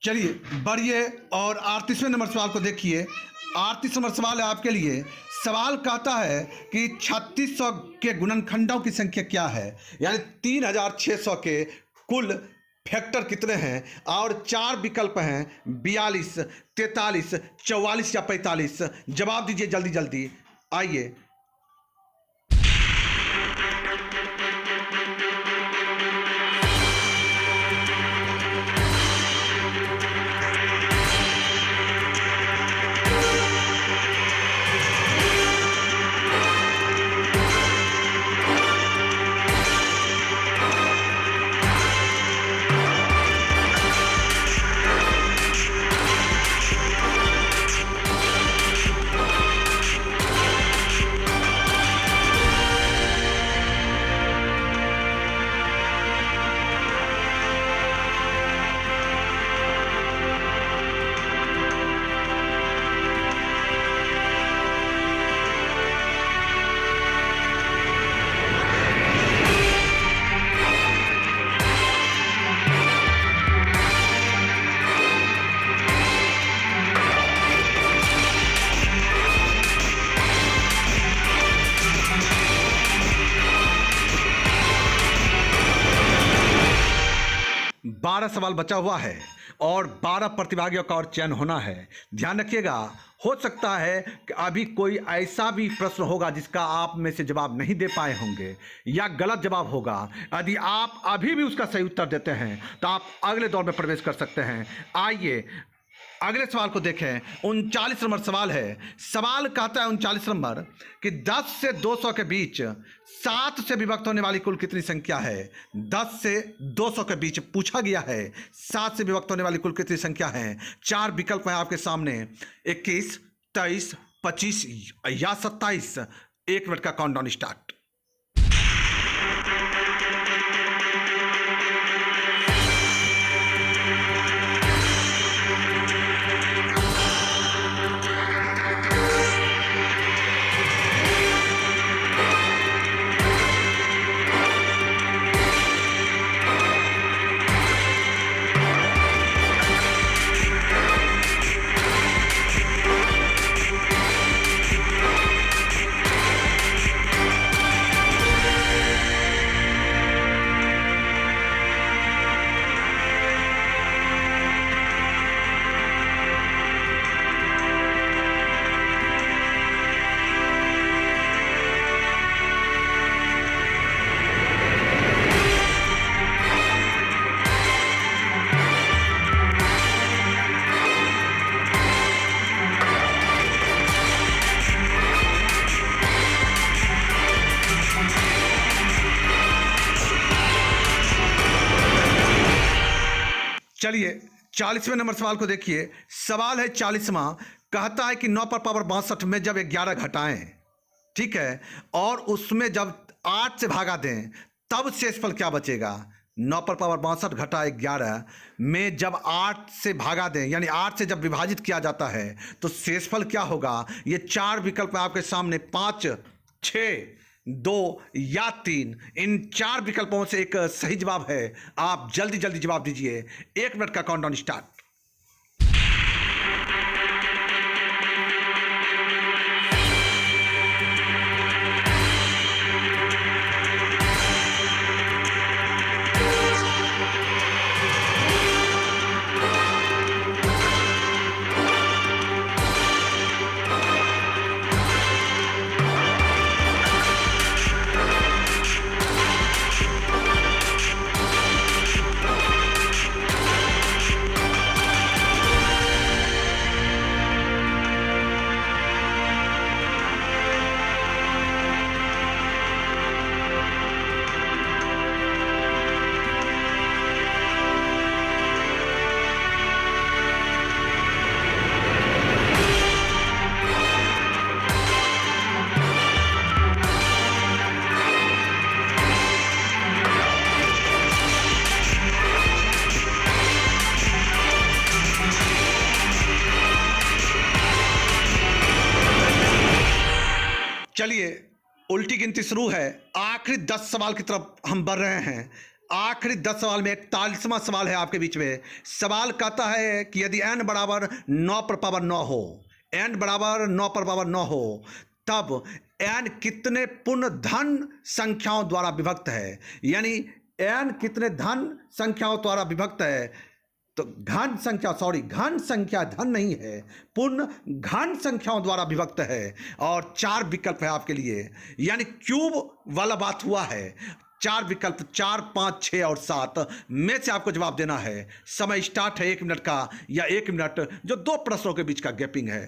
चलिए बढ़िए और 38वें नंबर सवाल को देखिए। 38 नंबर सवाल है आपके लिए। सवाल कहता है कि 3600 के गुणनखंडों की संख्या क्या है, यानी 3600 के कुल फैक्टर कितने हैं। और 4 विकल्प हैं, 42, 43, 44 या 45। जवाब दीजिए जल्दी जल्दी, आइए। बारह सवाल बचा हुआ है और 12 प्रतिभागियों का और चयन होना है। ध्यान रखिएगा, हो सकता है कि अभी कोई ऐसा भी प्रश्न होगा जिसका आप में से जवाब नहीं दे पाए होंगे या गलत जवाब होगा। यदि आप अभी भी उसका सही उत्तर देते हैं तो आप अगले दौर में प्रवेश कर सकते हैं। आइए अगले सवाल को देखें। 39 नंबर सवाल है। सवाल कहता है 39 नंबर कि 10 से 200 के बीच 7 से विभक्त होने वाली कुल कितनी संख्या है। 10 से 200 के बीच पूछा गया है, 7 से विभक्त होने वाली कुल कितनी संख्या है। 4 विकल्प हैं आपके सामने, 21, 23, 25 या 27। 1 मिनट का काउंटडाउन स्टार्ट। चलिए 40वें नंबर सवाल को देखिए। सवाल है 40वां, कहता है कि 9 पर पावर 62 में जब 11 घटाएं, ठीक है, और उसमें जब 8 से भागा दें तब शेषफल क्या बचेगा। 9 पर पावर 62 घटा 11 में जब 8 से भागा दें, यानी 8 से जब विभाजित किया जाता है तो शेषफल क्या होगा। ये 4 विकल्प आपके सामने, 5, 6, 2 या 3। इन 4 विकल्पों से एक सही जवाब है। आप जल्दी जल्दी जवाब दीजिए। 1 मिनट का काउंटडाउन स्टार्ट। चलिए उल्टी गिनती शुरू है। आखिरी 10 सवाल की तरफ हम बढ़ रहे हैं। आखिरी 10 सवाल में 41वां सवाल है आपके बीच में। सवाल कहता है कि यदि n बराबर 9 पर पावर 9 हो, n बराबर 9 पर पावर 9 हो, तब n कितने पूर्ण धन संख्याओं द्वारा विभक्त है। यानी n कितने धन संख्याओं द्वारा विभक्त है। तो घन संख्या धन नहीं है, पूर्ण घन संख्याओं द्वारा विभक्त है। और 4 विकल्प है आपके लिए, यानी क्यूब वाला बात हुआ है। 4 विकल्प 4, 5, 6 और 7 में से आपको जवाब देना है। समय स्टार्ट है 1 मिनट का, या 1 मिनट जो 2 प्रश्नों के बीच का गैपिंग है।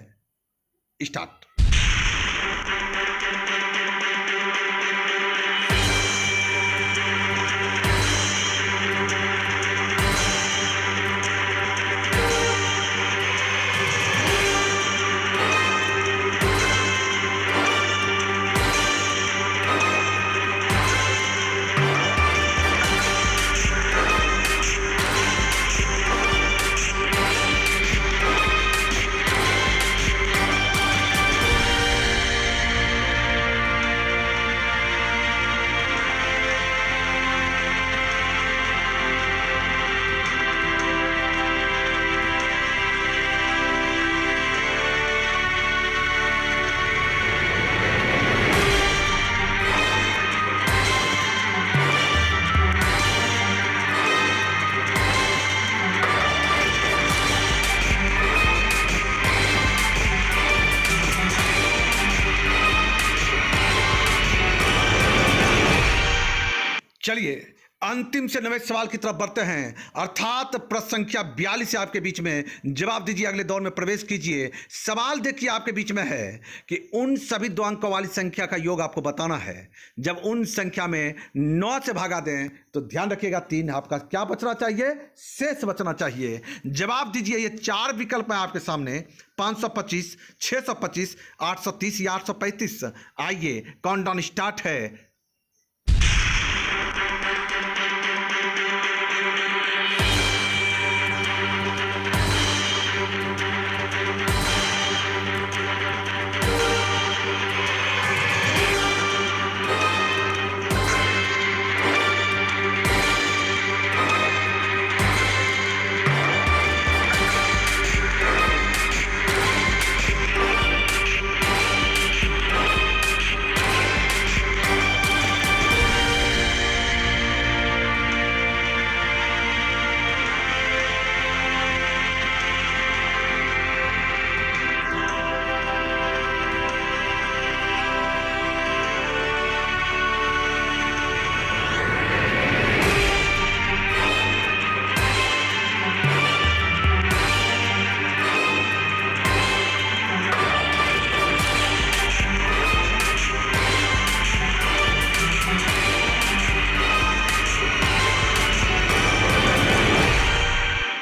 स्टार्ट। चलिए अंतिम से 90 सवाल की तरफ बढ़ते हैं, अर्थात प्रश्न संख्या 42 से आपके बीच में जवाब दीजिए, अगले दौर में प्रवेश कीजिए। सवाल देखिए आपके बीच में है कि उन सभी 2 अंकों वाली संख्या का योग आपको बताना है। जब उन संख्या में 9 से भागा दें तो ध्यान रखिएगा 3 आपका क्या बचना चाहिए, शेष बचना चाहिए। जवाब दीजिए। ये 4 विकल्प है आपके सामने, 525, 625, 830 या 835। आइए काउंटडाउन स्टार्ट है।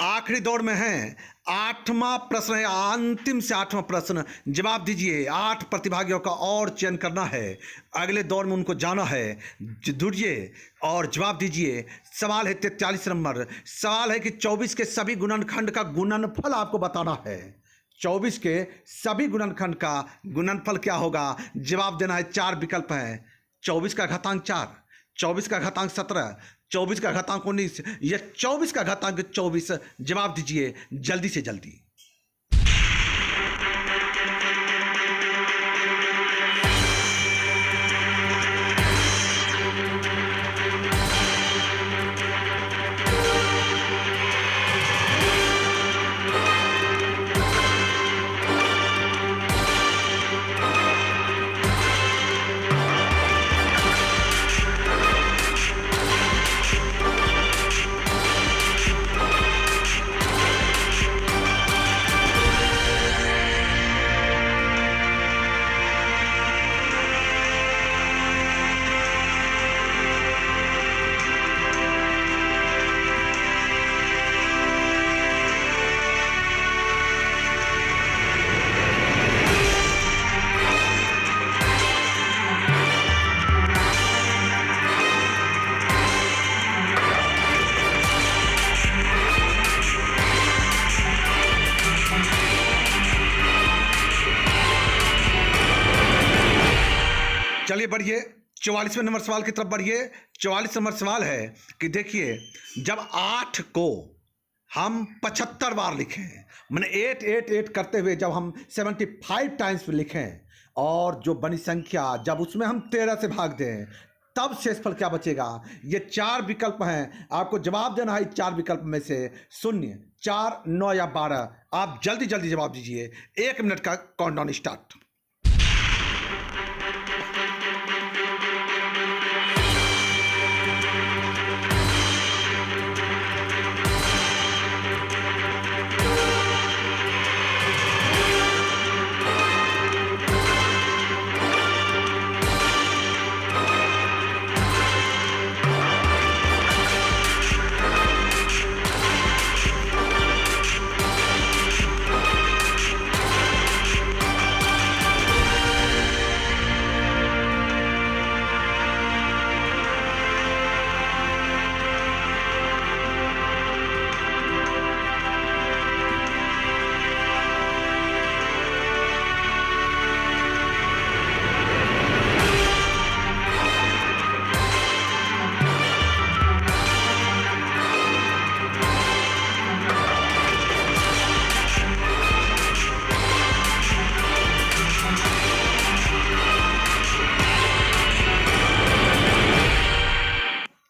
आखिरी दौर में है। 8वां प्रश्न है, अंतिम से 8वां प्रश्न। जवाब दीजिए। 8 प्रतिभागियों का और चयन करना है, अगले दौर में उनको जाना है। जुड़िए और जवाब दीजिए। सवाल है 43 नंबर। सवाल है कि 24 के सभी गुणनखंड का गुणनफल आपको बताना है। 24 के सभी गुणनखंड का गुणनफल क्या होगा। जवाब देना है। 4 विकल्प हैं, 24 का घातांक 4, 24 का घातांक 17, 24 का घातांक 19 या 24 का घातांक 24। जवाब दीजिए जल्दी से जल्दी। चलिए बढ़िए। 44वें नंबर सवाल की तरफ बढ़िए। 44 नंबर सवाल है कि देखिए, जब 8 को हम 75 बार लिखें, मैंने 8 8 8 करते हुए जब हम 75 टाइम्स लिखें, और जो बनी संख्या जब उसमें हम 13 से भाग दें, तब शेषफल क्या बचेगा? ये 4 विकल्प हैं, आपको जवाब देना है 4 विकल्प में से 0, 4, 9 या 12। आप जल्दी जल्दी जवाब दीजिए। 1 मिनट का काउंटडाउन स्टार्ट।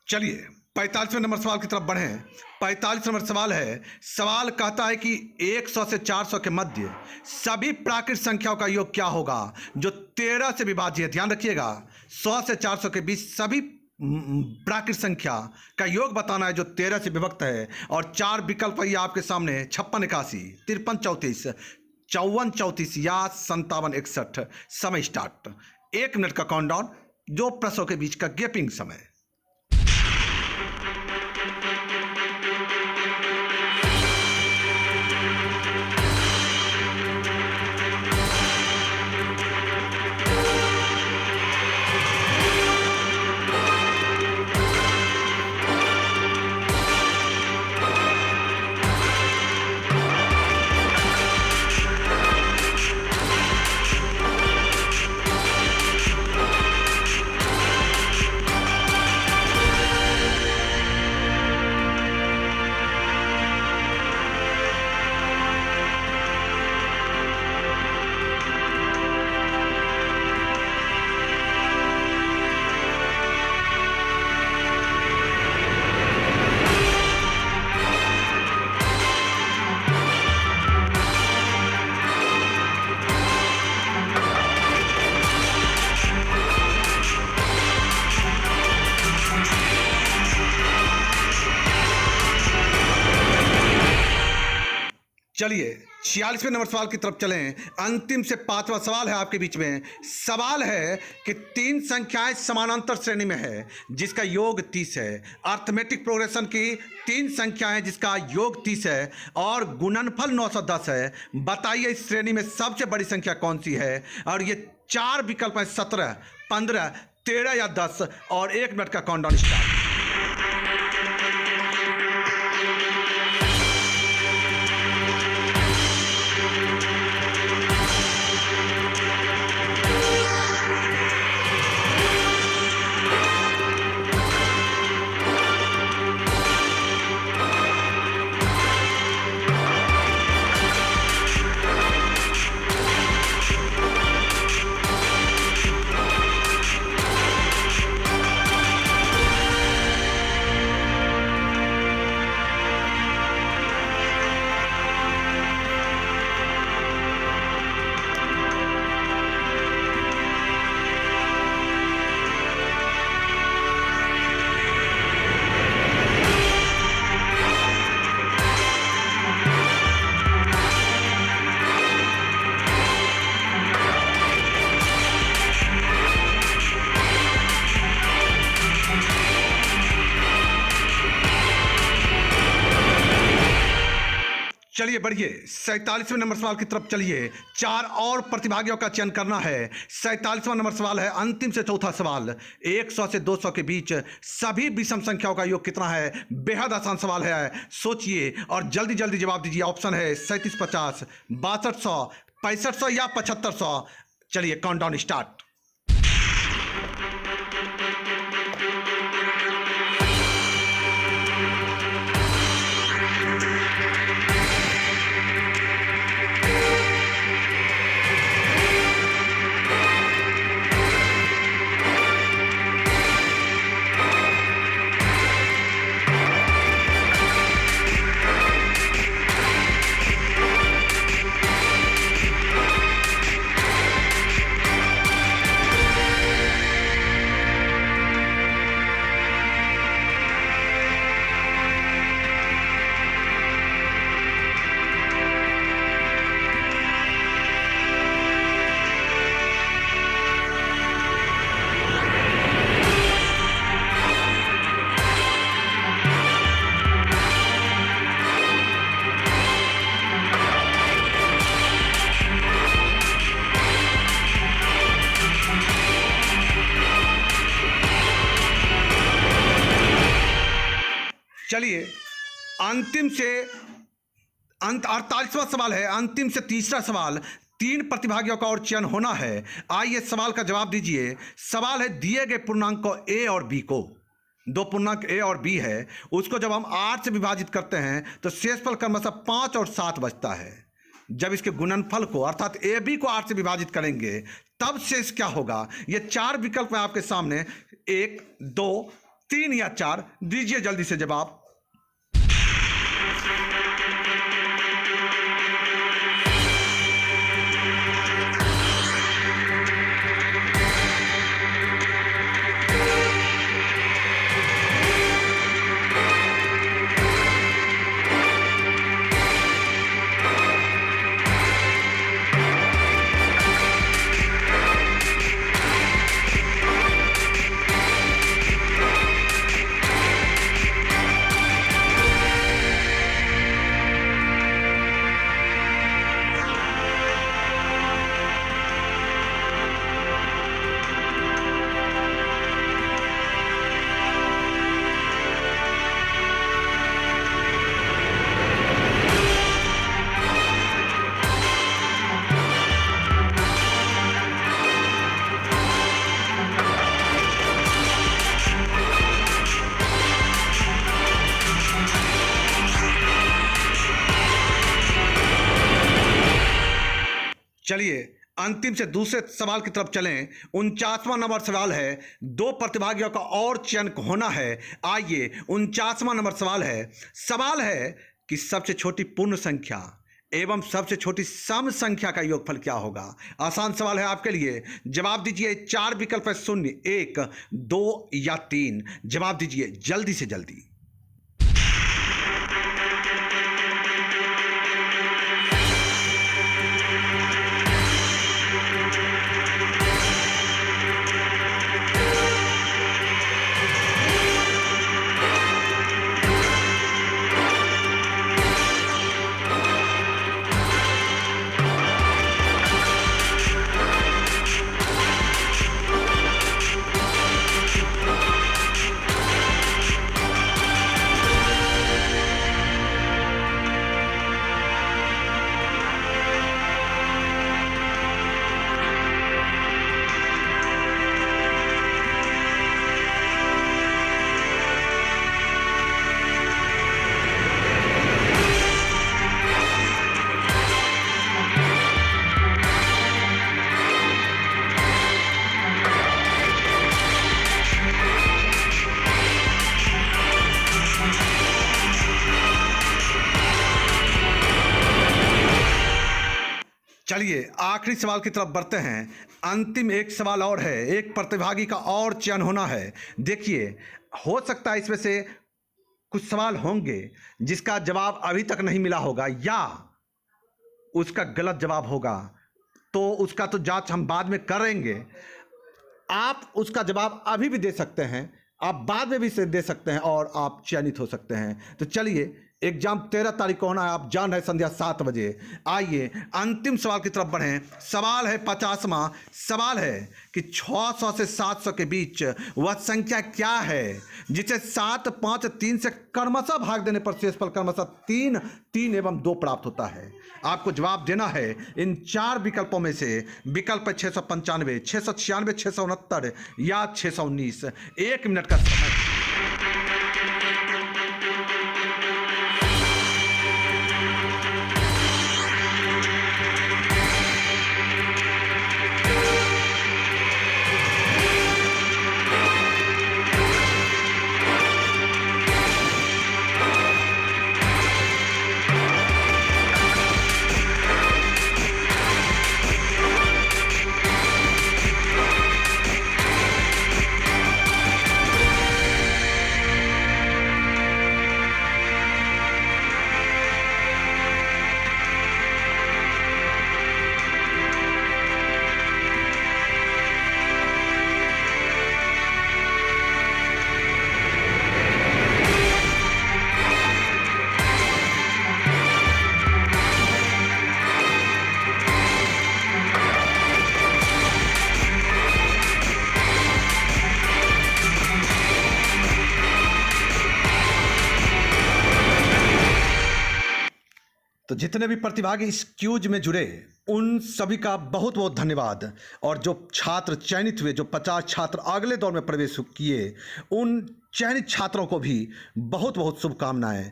चलिए 45वें नंबर सवाल की तरफ बढ़ें। 45 नंबर सवाल है, सवाल कहता है कि 100 से 400 के मध्य सभी प्राकृत संख्याओं का योग क्या होगा जो 13 से विभाज्य है। ध्यान रखिएगा, 100 से 400 के बीच सभी प्राकृत संख्या का योग बताना है जो 13 से विभक्त है। और 4 विकल्प है आपके सामने, 56 81, 53 34, 54 34 या 57 61। समय स्टार्ट। 1 मिनट का काउंटडाउन, 2 प्रश्नों के बीच का गैपिंग समय। चलिए 46वें नंबर सवाल की तरफ चलें। अंतिम से 5वां सवाल है आपके बीच में। सवाल है कि 3 संख्याएं समानांतर श्रेणी में है जिसका योग 30 है। अर्थमेटिक प्रोग्रेशन की 3 संख्याएं जिसका योग 30 है और गुणनफल 910 है। बताइए इस श्रेणी में सबसे बड़ी संख्या कौन सी है? और ये 4 विकल्प हैं, 17, 15, 13 या 10। और 1 मिनट का काउंटडाउन स्टार्ट। चलिए बढ़िए 47वें नंबर सवाल की तरफ चलिए। 4 और प्रतिभागियों का चयन करना है। 47वां नंबर सवाल है, अंतिम से चौथा सवाल। 100 से 200 के बीच सभी विषम संख्याओं का योग कितना है? बेहद आसान सवाल है, सोचिए और जल्दी जल्दी जवाब दीजिए। ऑप्शन है 3750, 6200, 6500 या 7500। चलिए काउंटडाउन स्टार्ट। चलिए अंतिम से अंत 48वां सवाल है, अंतिम से तीसरा सवाल। 3 प्रतिभागियों का और चयन होना है। आइए सवाल का जवाब दीजिए। सवाल है, दिए गए पूर्णांक को ए और बी को, 2 पूर्णांक ए और बी है, उसको जब हम 8 से विभाजित करते हैं तो शेषफल क्रमशः 5 और 7 बचता है। जब इसके गुणनफल को अर्थात ए बी को 8 से विभाजित करेंगे तब शेष क्या होगा? ये 4 विकल्प है आपके सामने, 1, 2, 3 या 4। दीजिए जल्दी से जवाब। चलिए अंतिम से दूसरे सवाल की तरफ चलें। 49वां नंबर सवाल है, 2 प्रतिभागियों का और चयन होना है। आइए 49वां नंबर सवाल है कि सबसे छोटी पूर्ण संख्या एवं सबसे छोटी सम संख्या का योगफल क्या होगा? आसान सवाल है आपके लिए। जवाब दीजिए। 4 विकल्प है, 0, 1, 2 या 3। जवाब दीजिए जल्दी से जल्दी। चलिए आखिरी सवाल की तरफ बढ़ते हैं। अंतिम एक सवाल और है, एक प्रतिभागी का और चयन होना है। देखिए हो सकता है इसमें से कुछ सवाल होंगे जिसका जवाब अभी तक नहीं मिला होगा या उसका गलत जवाब होगा, तो उसका तो जांच हम बाद में करेंगे। आप उसका जवाब अभी भी दे सकते हैं, आप बाद में भी से दे सकते हैं और आप चयनित हो सकते हैं। तो चलिए एग्जाम 13 तारीख को होना है, आप जान रहे संध्या 7 बजे। आइए अंतिम सवाल की तरफ बढ़ें। सवाल है 50वां सवाल है कि 600 से 700 के बीच वह संख्या क्या है जिसे 7, 5, 3 से क्रमशः भाग देने पर शेषफल क्रमशः 3, 3 एवं 2 प्राप्त होता है। आपको जवाब देना है इन 4 विकल्पों में से। विकल्प है 695, 696, 669 या 619। 1 मिनट का समय। जितने भी प्रतिभागी इस क्यूज में जुड़े उन सभी का बहुत बहुत धन्यवाद। और जो छात्र चयनित हुए, जो 50 छात्र अगले दौर में प्रवेश किए, उन चयनित छात्रों को भी बहुत बहुत शुभकामनाएं।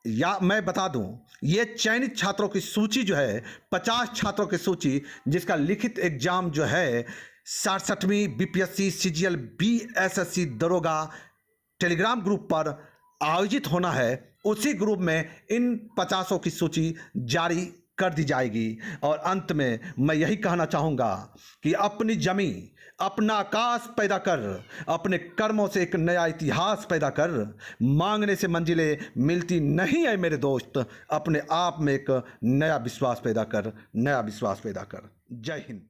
या मैं बता दूं, ये चयनित छात्रों की सूची जो है 50 छात्रों की सूची, जिसका लिखित एग्जाम जो है 67वीं बीपीएससी सीजीएल बीएसएससी दरोगा टेलीग्राम ग्रुप पर आयोजित होना है, उसी ग्रुप में इन 50 की सूची जारी कर दी जाएगी। और अंत में मैं यही कहना चाहूँगा कि अपनी जमी, अपना आकाश पैदा कर, अपने कर्मों से एक नया इतिहास पैदा कर। मांगने से मंजिलें मिलती नहीं है मेरे दोस्त, अपने आप में एक नया विश्वास पैदा कर, नया विश्वास पैदा कर। जय हिंद।